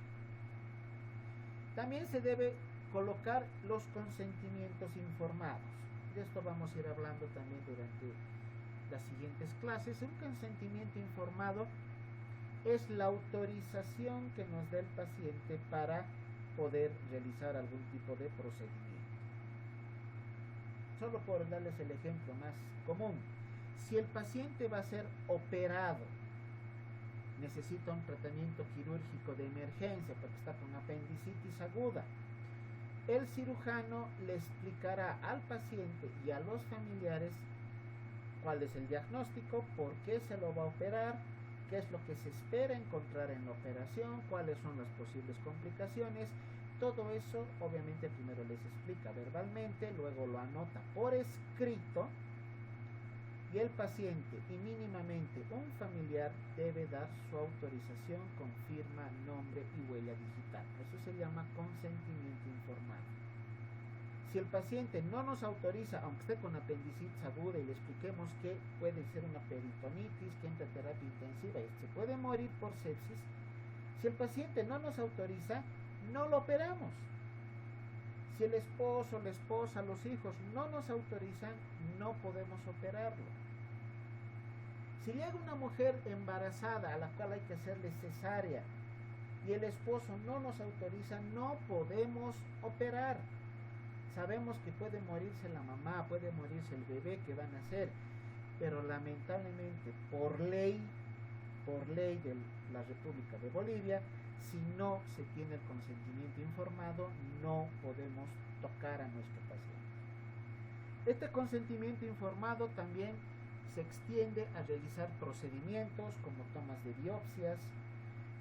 También se debe colocar los consentimientos informados. De esto vamos a ir hablando también durante las siguientes clases. Un consentimiento informado es la autorización que nos da el paciente para poder realizar algún tipo de procedimiento. Solo por darles el ejemplo más común, si el paciente va a ser operado, necesita un tratamiento quirúrgico de emergencia porque está con apendicitis aguda, el cirujano le explicará al paciente y a los familiares cuál es el diagnóstico, por qué se lo va a operar, qué es lo que se espera encontrar en la operación, cuáles son las posibles complicaciones. Todo eso obviamente primero les explica verbalmente, luego lo anota por escrito y el paciente y mínimamente un familiar debe dar su autorización con firma, nombre y huella digital. Eso se llama consentimiento informado. Si el paciente no nos autoriza, aunque esté con apendicitis aguda y le expliquemos que puede ser una peritonitis, que entra en terapia intensiva y se puede morir por sepsis, si el paciente no nos autoriza, no lo operamos. Si el esposo, la esposa, los hijos no nos autorizan, no podemos operarlo. Si llega una mujer embarazada a la cual hay que hacerle cesárea y el esposo no nos autoriza, no podemos operar. Sabemos que puede morirse la mamá, puede morirse el bebé que va a nacer, pero lamentablemente por ley de la República de Bolivia, si no se tiene el consentimiento informado, no podemos tocar a nuestro paciente. Este consentimiento informado también se extiende a realizar procedimientos como tomas de biopsias,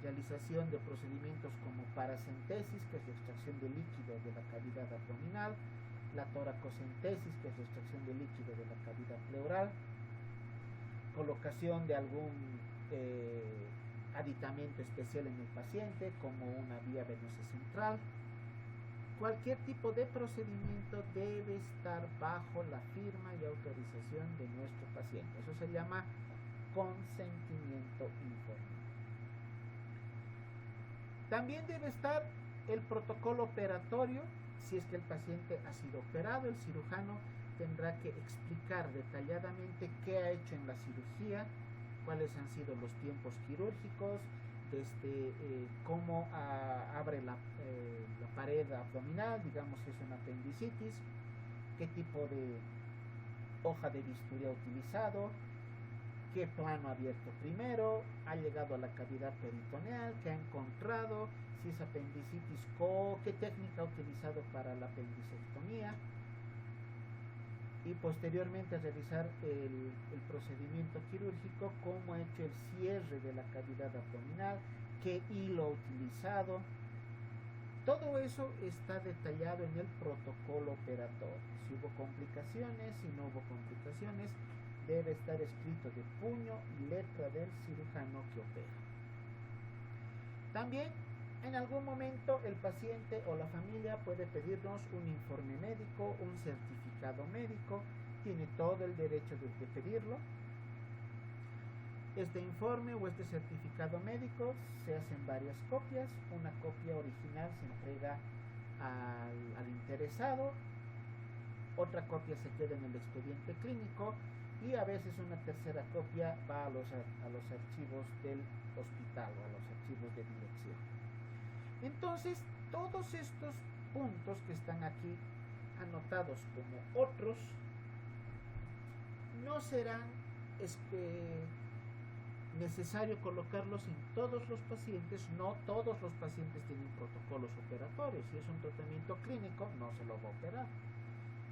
realización de procedimientos como paracentesis, que es la extracción de líquido de la cavidad abdominal, la toracocentesis, que es la extracción de líquido de la cavidad pleural, colocación de algún aditamento especial en el paciente, como una vía venosa central. Cualquier tipo de procedimiento debe estar bajo la firma y autorización de nuestro paciente. Eso se llama consentimiento informado. También debe estar el protocolo operatorio. Si es que el paciente ha sido operado, el cirujano tendrá que explicar detalladamente qué ha hecho en la cirugía, cuáles han sido los tiempos quirúrgicos, desde cómo abre la pared abdominal, digamos si es una apendicitis, qué tipo de hoja de bisturí ha utilizado, qué plano ha abierto primero, ha llegado a la cavidad peritoneal, qué ha encontrado, si es apendicitis, qué técnica ha utilizado para la apendicectomía, y posteriormente a realizar el procedimiento quirúrgico, cómo ha hecho el cierre de la cavidad abdominal, qué hilo ha utilizado. Todo eso está detallado en el protocolo operatorio. Si hubo complicaciones, si no hubo complicaciones, debe estar escrito de puño y letra del cirujano que opera. También en algún momento el paciente o la familia puede pedirnos un informe médico, un certificado médico, tiene todo el derecho de pedirlo. Este informe o este certificado médico se hacen varias copias, una copia original se entrega al interesado, otra copia se queda en el expediente clínico y a veces una tercera copia va a los archivos del hospital o a los archivos de dirección. Entonces, todos estos puntos que están aquí anotados como otros no serán necesario colocarlos en todos los pacientes. No todos los pacientes tienen protocolos operatorios. Si es un tratamiento clínico, no se lo va a operar.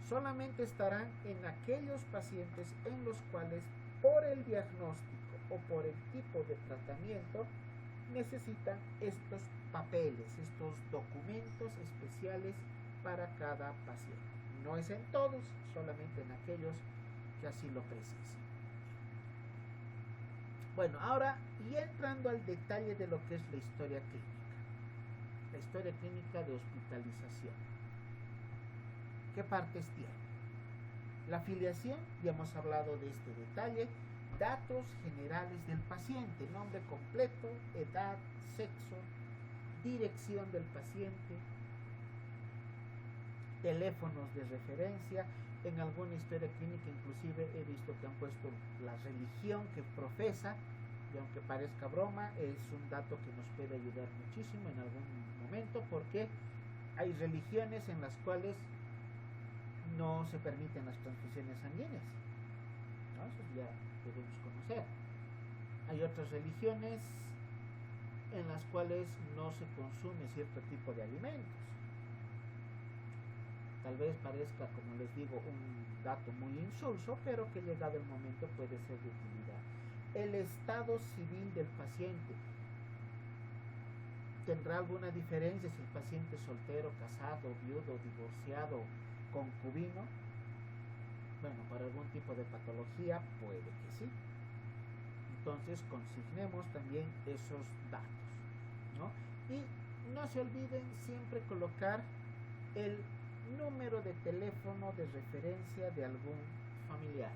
Solamente estarán en aquellos pacientes en los cuales por el diagnóstico o por el tipo de tratamiento necesitan estos papeles, estos documentos especiales para cada paciente. No es en todos, solamente en aquellos que así lo precisen. Bueno, ahora ya entrando al detalle de lo que es la historia clínica. La historia clínica de hospitalización. ¿Qué partes tiene? La filiación, ya hemos hablado de este detalle. Datos generales del paciente, nombre completo, edad, sexo, dirección del paciente, teléfonos de referencia. En alguna historia clínica inclusive he visto que han puesto la religión que profesa, y aunque parezca broma, es un dato que nos puede ayudar muchísimo en algún momento, porque hay religiones en las cuales no se permiten las transfusiones sanguíneas, ¿no? Eso ya debemos conocer. Hay otras religiones en las cuales no se consume cierto tipo de alimentos. Tal vez parezca, como les digo, un dato muy insulso, pero que llegado el momento puede ser de utilidad. El estado civil del paciente. ¿Tendrá alguna diferencia si el paciente es soltero, casado, viudo, divorciado, concubino? Bueno, para algún tipo de patología puede que sí. Entonces consignemos también esos datos, ¿no? Y no se olviden siempre colocar el número de teléfono de referencia de algún familiar,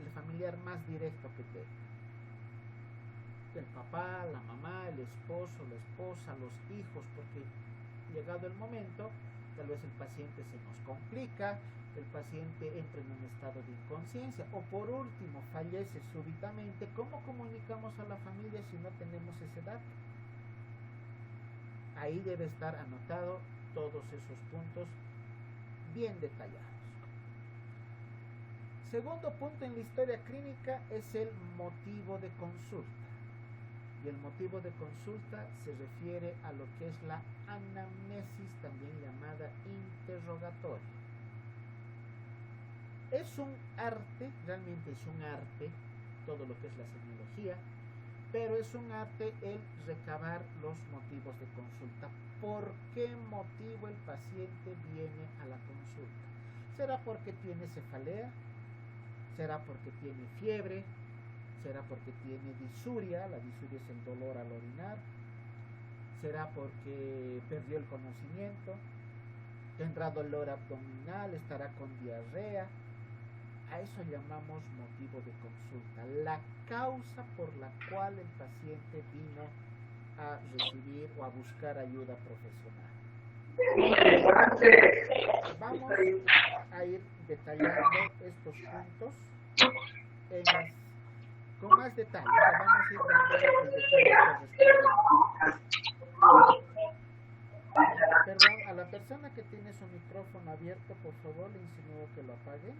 el familiar más directo que tenga. El papá, la mamá, el esposo, la esposa, los hijos, porque llegado el momento, tal vez el paciente se nos complica, el paciente entra en un estado de inconsciencia o por último fallece súbitamente. ¿Cómo comunicamos a la familia si no tenemos ese dato? Ahí debe estar anotado todos esos puntos bien detallados. Segundo punto en la historia clínica es el motivo de consulta. Y el motivo de consulta se refiere a lo que es la anamnesis, también llamada interrogatorio. Es un arte, realmente es un arte, todo lo que es la semiología, pero es un arte el recabar los motivos de consulta. ¿Por qué motivo el paciente viene a la consulta? ¿Será porque tiene cefalea? ¿Será porque tiene fiebre? ¿Será porque tiene disuria? La disuria es el dolor al orinar. ¿Será porque perdió el conocimiento? ¿Tendrá dolor abdominal? ¿Estará con diarrea? A eso llamamos motivo de consulta, la causa por la cual el paciente vino a recibir o a buscar ayuda profesional. Vamos a ir detallando estos puntos con más detalle. Vamos a ir dando el detalle correspondiente. Perdón, a la persona que tiene su micrófono abierto, por favor, le insinúo que lo apague.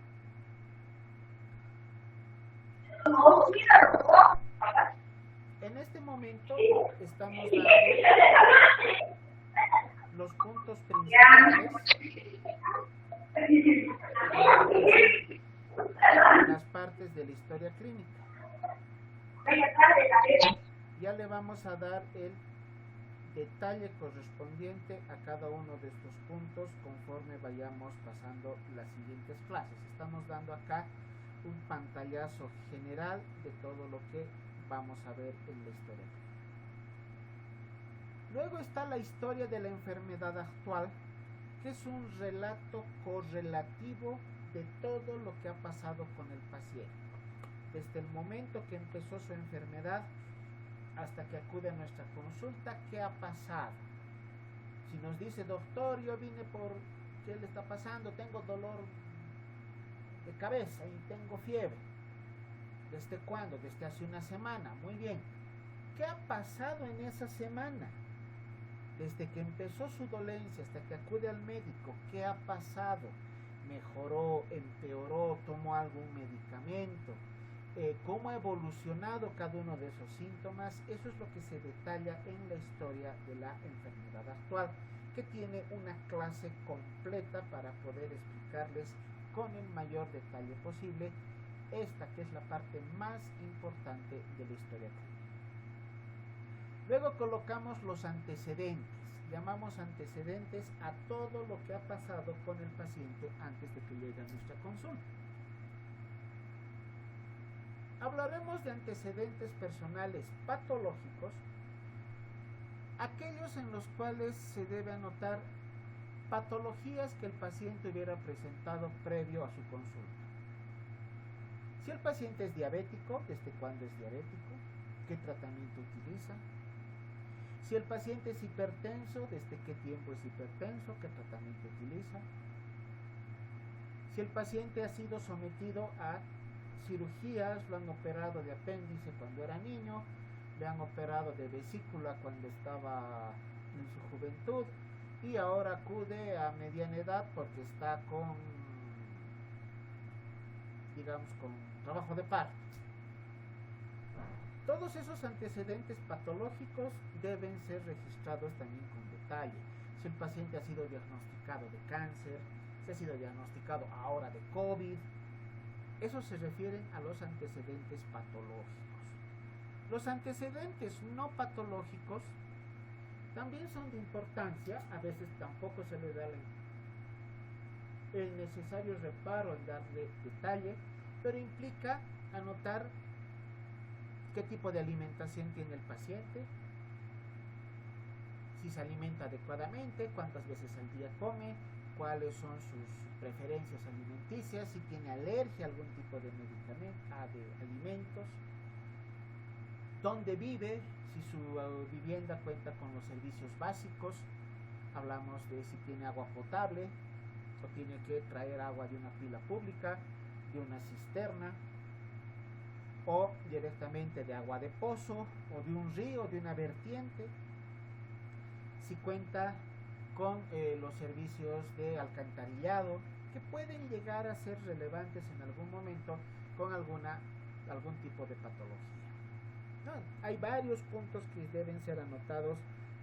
En este momento estamos dando los puntos principales, las partes de la historia clínica. Ya le vamos a dar el detalle correspondiente a cada uno de estos puntos conforme vayamos pasando las siguientes clases. Estamos dando acá un pantallazo general de todo lo que vamos a ver en la historia. Luego está la historia de la enfermedad actual, que es un relato correlativo de todo lo que ha pasado con el paciente. Desde el momento que empezó su enfermedad hasta que acude a nuestra consulta, ¿qué ha pasado? Si nos dice, doctor, yo vine por, ¿qué le está pasando? Tengo dolor de cabeza y tengo fiebre. ¿Desde cuándo? Desde hace una semana. Muy bien. ¿Qué ha pasado en esa semana? Desde que empezó su dolencia hasta que acude al médico, ¿qué ha pasado? ¿Mejoró, empeoró, tomó algún medicamento? ¿Cómo ha evolucionado cada uno de esos síntomas? Eso es lo que se detalla en la historia de la enfermedad actual, que tiene una clase completa para poder explicarles con el mayor detalle posible esta que es la parte más importante de la historia clínica. Luego colocamos los antecedentes. Llamamos antecedentes a todo lo que ha pasado con el paciente antes de que llegue a nuestra consulta. Hablaremos de antecedentes personales patológicos, aquellos en los cuales se debe anotar patologías que el paciente hubiera presentado previo a su consulta. Si el paciente es diabético, ¿desde cuándo es diabético? ¿Qué tratamiento utiliza? Si el paciente es hipertenso, ¿desde qué tiempo es hipertenso? ¿Qué tratamiento utiliza? Si el paciente ha sido sometido a cirugías, lo han operado de apéndice cuando era niño, le han operado de vesícula cuando estaba en su juventud y ahora acude a mediana edad porque está con, digamos, con trabajo de parto. Todos esos antecedentes patológicos deben ser registrados también con detalle. Si el paciente ha sido diagnosticado de cáncer, si ha sido diagnosticado ahora de COVID, eso se refieren a los antecedentes patológicos. Los antecedentes no patológicos también son de importancia, a veces tampoco se le da el necesario reparo en darle detalle, pero implica anotar qué tipo de alimentación tiene el paciente, si se alimenta adecuadamente, cuántas veces al día come, cuáles son sus preferencias alimenticias, si tiene alergia a algún tipo de medicamento, de alimentos, dónde vive, si su vivienda cuenta con los servicios básicos, hablamos de si tiene agua potable o tiene que traer agua de una pila pública, de una cisterna o directamente de agua de pozo o de un río, de una vertiente, si cuenta con los servicios de alcantarillado que pueden llegar a ser relevantes en algún momento con algún tipo de patología. No, hay varios puntos que deben ser anotados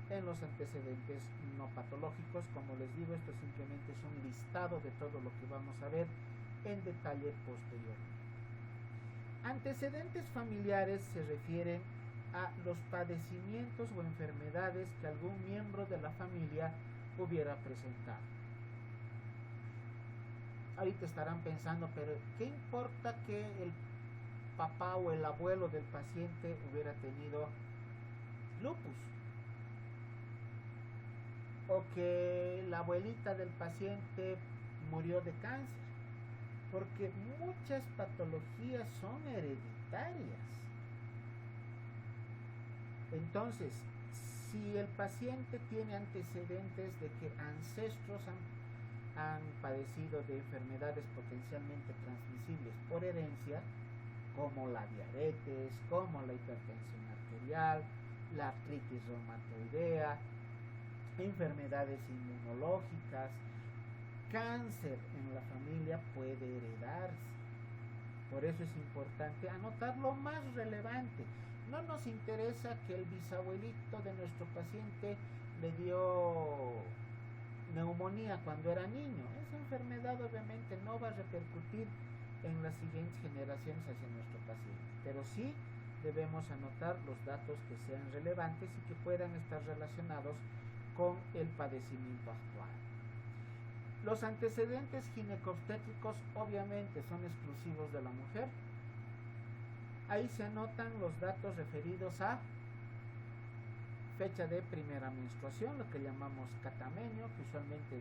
en los antecedentes no patológicos. Como les digo, esto simplemente es un listado de todo lo que vamos a ver en detalle posteriormente. Antecedentes familiares se refieren a los padecimientos o enfermedades que algún miembro de la familia hubiera presentado. Ahorita estarán pensando, pero ¿qué importa que el papá o el abuelo del paciente hubiera tenido lupus? O que la abuelita del paciente murió de cáncer. Porque muchas patologías son hereditarias. Entonces, si el paciente tiene antecedentes de que ancestros han padecido de enfermedades potencialmente transmisibles por herencia, como la diabetes, como la hipertensión arterial, la artritis reumatoidea, enfermedades inmunológicas, cáncer en la familia puede heredarse. Por eso es importante anotar lo más relevante. No nos interesa que el bisabuelito de nuestro paciente le dio neumonía cuando era niño. Esa enfermedad obviamente no va a repercutir en las siguientes generaciones hacia nuestro paciente, pero sí debemos anotar los datos que sean relevantes y que puedan estar relacionados con el padecimiento actual. Los antecedentes ginecobstétricos obviamente son exclusivos de la mujer. Ahí se anotan los datos referidos a fecha de primera menstruación, lo que llamamos catamenio, que usualmente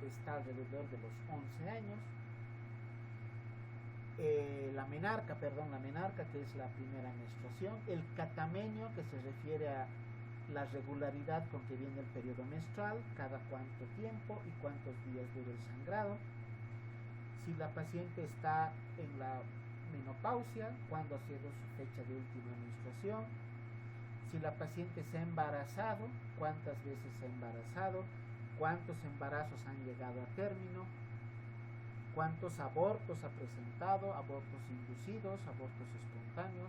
está alrededor de los 11 años. La menarca, que es la primera menstruación. El catamenio, que se refiere a la regularidad con que viene el periodo menstrual, cada cuánto tiempo y cuántos días dura el sangrado. Si la paciente está en la menopausia, cuándo ha sido su fecha de última menstruación. Si la paciente se ha embarazado, cuántas veces se ha embarazado, cuántos embarazos han llegado a término, cuántos abortos ha presentado, abortos inducidos, abortos espontáneos.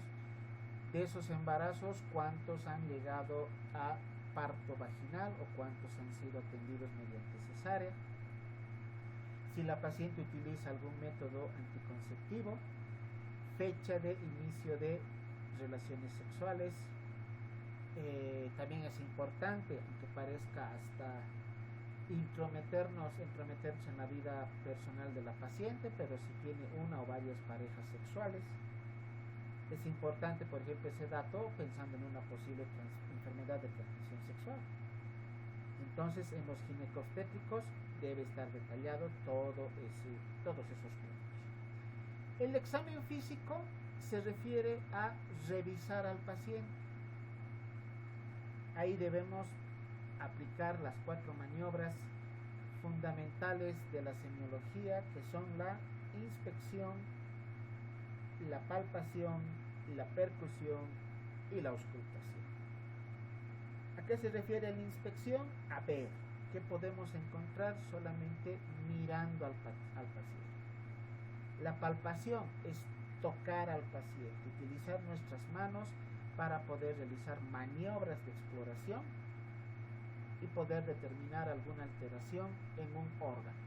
De esos embarazos, cuántos han llegado a parto vaginal o cuántos han sido atendidos mediante cesárea. Si la paciente utiliza algún método anticonceptivo, fecha de inicio de relaciones sexuales. También es importante, aunque parezca hasta entrometerse en la vida personal de la paciente, pero si tiene una o varias parejas sexuales. Es importante, por ejemplo, ese dato pensando en una posible enfermedad de transmisión sexual. Entonces, en los ginecobstétricos debe estar detallado todos esos puntos. El examen físico se refiere a revisar al paciente. Ahí debemos aplicar las 4 maniobras fundamentales de la semiología, que son la inspección, la palpación, la percusión y la auscultación. ¿A qué se refiere la inspección? A ver qué podemos encontrar solamente mirando al paciente. La palpación es tocar al paciente, utilizar nuestras manos para poder realizar maniobras de exploración y poder determinar alguna alteración en un órgano.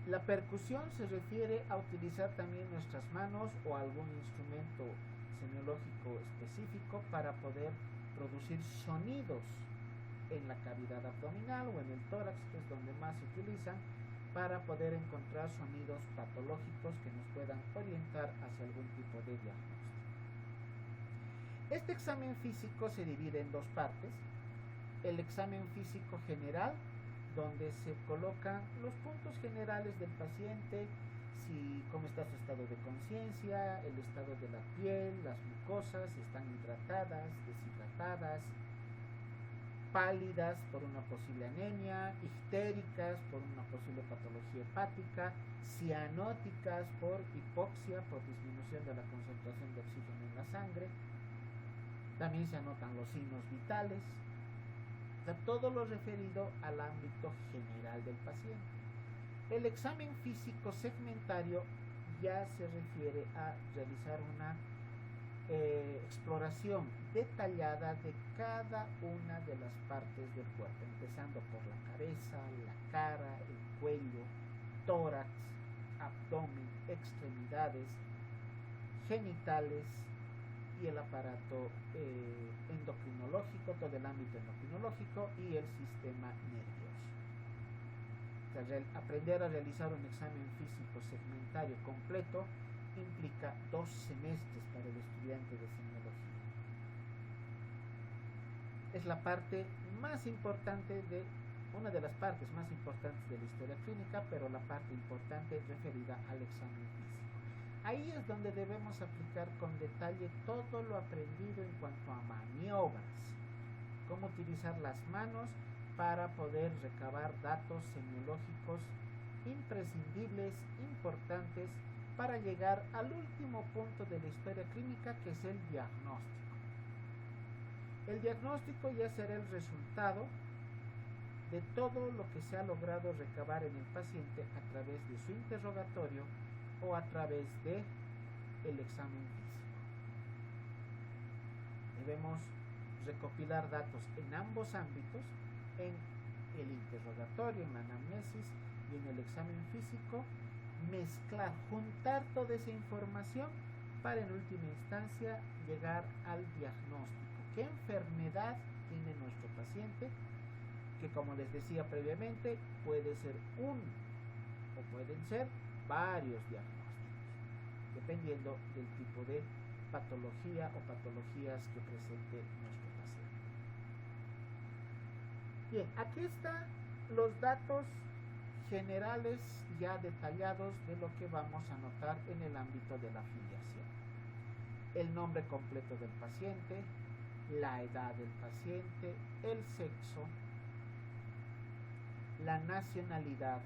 La percusión se refiere a utilizar también nuestras manos o algún instrumento semiológico específico para poder producir sonidos en la cavidad abdominal o en el tórax, que es donde más se utilizan, para poder encontrar sonidos patológicos que nos puedan orientar hacia algún tipo de diagnóstico. Este examen físico se divide en dos partes. El examen físico general, donde se colocan los puntos generales del paciente, cómo está su estado de conciencia, el estado de la piel, las mucosas, si están hidratadas, deshidratadas, pálidas por una posible anemia, ictéricas por una posible patología hepática, cianóticas por hipoxia, por disminución de la concentración de oxígeno en la sangre. También se anotan los signos vitales, o sea, todo lo referido al ámbito general del paciente. El examen físico segmentario ya se refiere a realizar una exploración detallada de cada una de las partes del cuerpo, empezando por la cabeza, la cara, el cuello, tórax, abdomen, extremidades, genitales y el aparato endocrinológico, todo el ámbito endocrinológico y el sistema nervioso. Aprender a realizar un examen físico segmentario completo implica 2 semestres para el estudiante de semiología. Es la parte más importante una de las partes más importantes de la historia clínica, pero la parte importante referida al examen físico. Ahí es donde debemos aplicar con detalle todo lo aprendido en cuanto a maniobras, cómo utilizar las manos para poder recabar datos semiológicos imprescindibles, importantes, para llegar al último punto de la historia clínica, que es el diagnóstico. El diagnóstico ya será el resultado de todo lo que se ha logrado recabar en el paciente a través de su interrogatorio o a través de el examen físico. Debemos recopilar datos en ambos ámbitos, en el interrogatorio, en la anamnesis y en el examen físico, mezclar, juntar toda esa información para en última instancia llegar al diagnóstico. ¿Qué enfermedad tiene nuestro paciente? Que, como les decía previamente, puede ser uno o pueden ser varios diagnósticos, dependiendo del tipo de patología o patologías que presente nuestro paciente. Bien, aquí están los datos generales ya detallados de lo que vamos a notar en el ámbito de la filiación. El nombre completo del paciente, la edad del paciente, el sexo, la nacionalidad,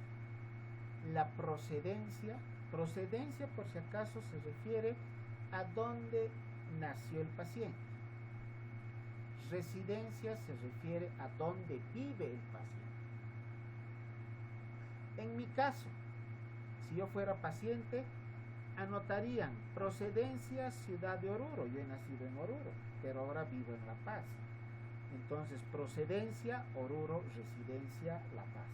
la procedencia. Procedencia, por si acaso, se refiere a dónde nació el paciente. Residencia se refiere a dónde vive el paciente. En mi caso, si yo fuera paciente, anotarían procedencia Ciudad de Oruro. Yo he nacido en Oruro, pero ahora vivo en La Paz. Entonces, procedencia Oruro, residencia La Paz.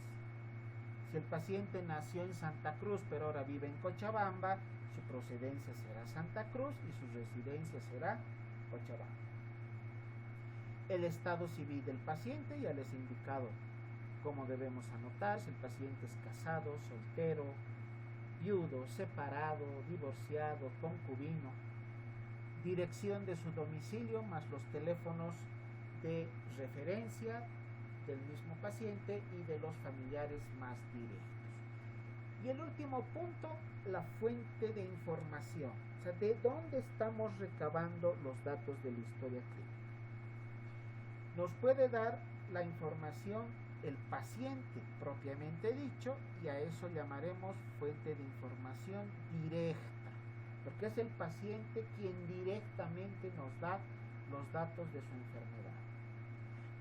Si el paciente nació en Santa Cruz, pero ahora vive en Cochabamba, su procedencia será Santa Cruz y su residencia será Cochabamba. El estado civil del paciente, ya les he indicado cómo debemos anotar, si el paciente es casado, soltero, viudo, separado, divorciado, concubino. Dirección de su domicilio más los teléfonos de referencia del mismo paciente y de los familiares más directos. Y el último punto, la fuente de información, o sea, de dónde estamos recabando los datos de la historia clínica. Nos puede dar la información el paciente propiamente dicho, y a eso llamaremos fuente de información directa, porque es el paciente quien directamente nos da los datos de su enfermedad.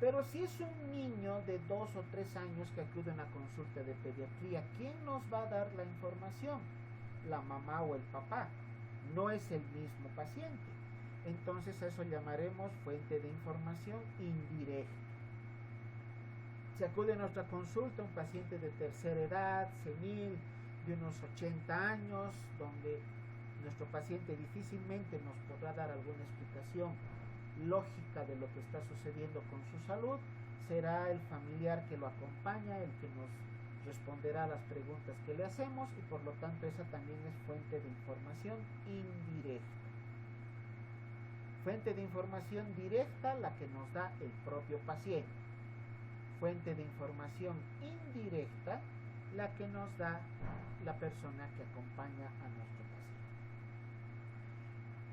Pero si es un niño de 2 o 3 años que acude a una consulta de pediatría, ¿quién nos va a dar la información? La mamá o el papá, no es el mismo paciente. Entonces a eso llamaremos fuente de información indirecta. Si acude a nuestra consulta un paciente de tercera edad, senil, de unos 80 años, donde nuestro paciente difícilmente nos podrá dar alguna explicación lógica de lo que está sucediendo con su salud, será el familiar que lo acompaña el que nos responderá a las preguntas que le hacemos, y por lo tanto esa también es fuente de información indirecta. Fuente de información directa la que nos da el propio paciente. Fuente de información indirecta la que nos da la persona que acompaña a nuestro paciente.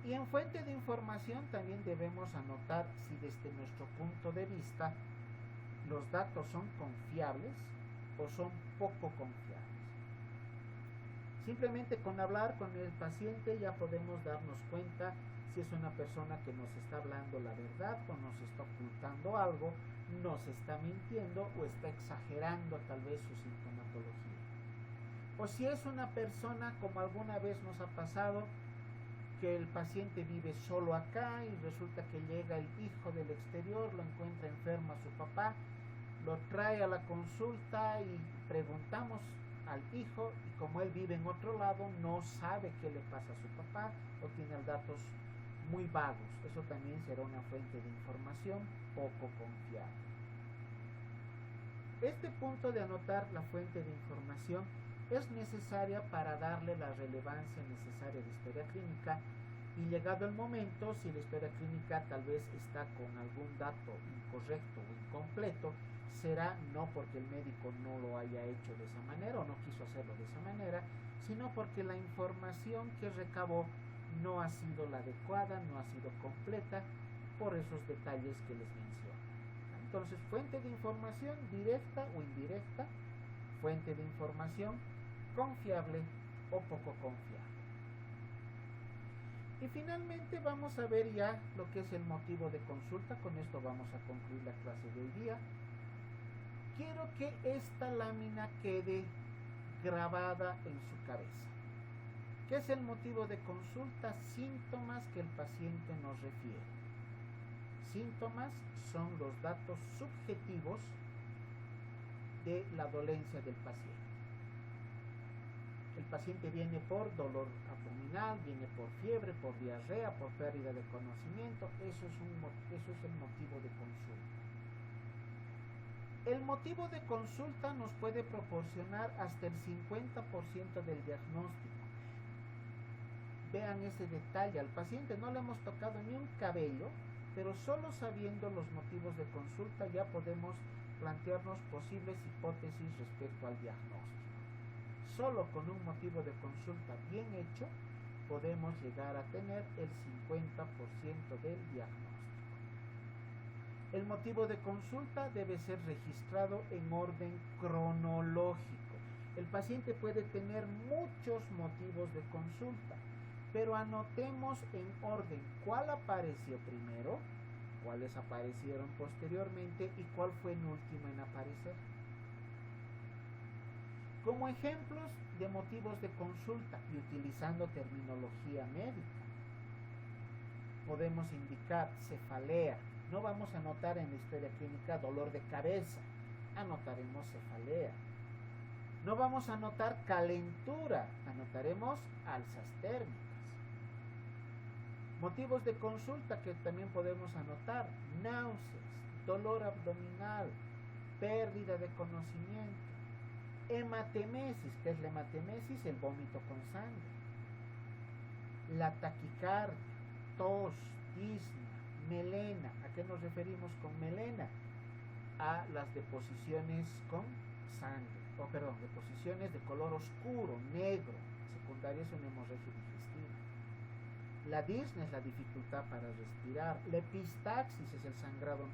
Y en fuente de información también debemos anotar si desde nuestro punto de vista los datos son confiables o son poco confiables. Simplemente con hablar con el paciente ya podemos darnos cuenta si es una persona que nos está hablando la verdad o nos está ocultando algo, nos está mintiendo o está exagerando tal vez su sintomatología. O si es una persona, como alguna vez nos ha pasado, que el paciente vive solo acá y resulta que llega el hijo del exterior, lo encuentra enfermo a su papá, lo trae a la consulta y preguntamos al hijo, y como él vive en otro lado, no sabe qué le pasa a su papá o tiene datos muy vagos. Eso también será una fuente de información poco confiable. Este punto de anotar la fuente de información es necesaria para darle la relevancia necesaria de historia clínica, y llegado el momento, si la historia clínica tal vez está con algún dato incorrecto o incompleto, será no porque el médico no lo haya hecho de esa manera o no quiso hacerlo de esa manera, sino porque la información que recabó no ha sido la adecuada, no ha sido completa por esos detalles que les menciono. Entonces, fuente de información directa o indirecta, fuente de información confiable o poco confiable. Y finalmente vamos a ver ya lo que es el motivo de consulta. Con esto vamos a concluir la clase de hoy día. Quiero que esta lámina quede grabada en su cabeza. ¿Qué es el motivo de consulta? Síntomas que el paciente nos refiere. Síntomas son los datos subjetivos de la dolencia del paciente. El paciente viene por dolor abdominal, viene por fiebre, por diarrea, por pérdida de conocimiento. Eso es el motivo de consulta. El motivo de consulta nos puede proporcionar hasta el 50% del diagnóstico. Vean ese detalle, al paciente no le hemos tocado ni un cabello, pero solo sabiendo los motivos de consulta ya podemos plantearnos posibles hipótesis respecto al diagnóstico. Solo con un motivo de consulta bien hecho podemos llegar a tener el 50% del diagnóstico. El motivo de consulta debe ser registrado en orden cronológico. El paciente puede tener muchos motivos de consulta, pero anotemos en orden cuál apareció primero, cuáles aparecieron posteriormente y cuál fue el último en aparecer. Como ejemplos de motivos de consulta y utilizando terminología médica, podemos indicar cefalea. No vamos a anotar en la historia clínica dolor de cabeza, anotaremos cefalea. No vamos a anotar calentura, anotaremos alzas térmicas. Motivos de consulta que también podemos anotar: náuseas, dolor abdominal, pérdida de conocimiento, hematemesis. ¿Qué es la hematemesis? El vómito con sangre. La taquicardia, tos, disnea, melena. ¿A qué nos referimos con melena? A las deposiciones con sangre, deposiciones de color oscuro, negro, secundarias a una hemorragia digestiva. La disnea es la dificultad para respirar. La epistaxis es el sangrado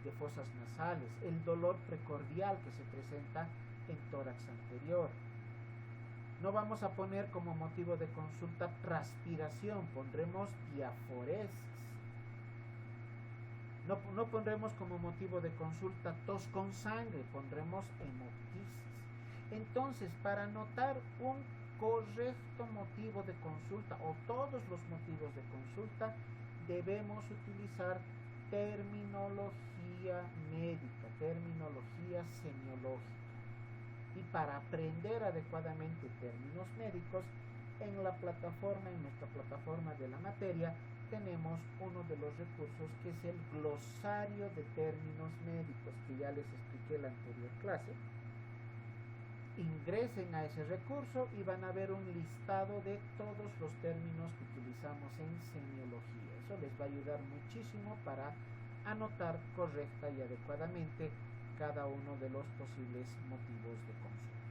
de fosas nasales, el dolor precordial que se presenta en tórax anterior. No vamos a poner como motivo de consulta transpiración, pondremos diaforesis. No pondremos como motivo de consulta tos con sangre, pondremos hemoptisis. Entonces, para anotar un correcto motivo de consulta o todos los motivos de consulta, debemos utilizar terminología médica, terminología semiológica. Y para aprender adecuadamente términos médicos, en nuestra plataforma de la materia, tenemos uno de los recursos que es el glosario de términos médicos, que ya les expliqué en la anterior clase. Ingresen a ese recurso y van a ver un listado de todos los términos que utilizamos en semiología. Eso les va a ayudar muchísimo para anotar correcta y adecuadamente cada uno de los posibles motivos de consulta.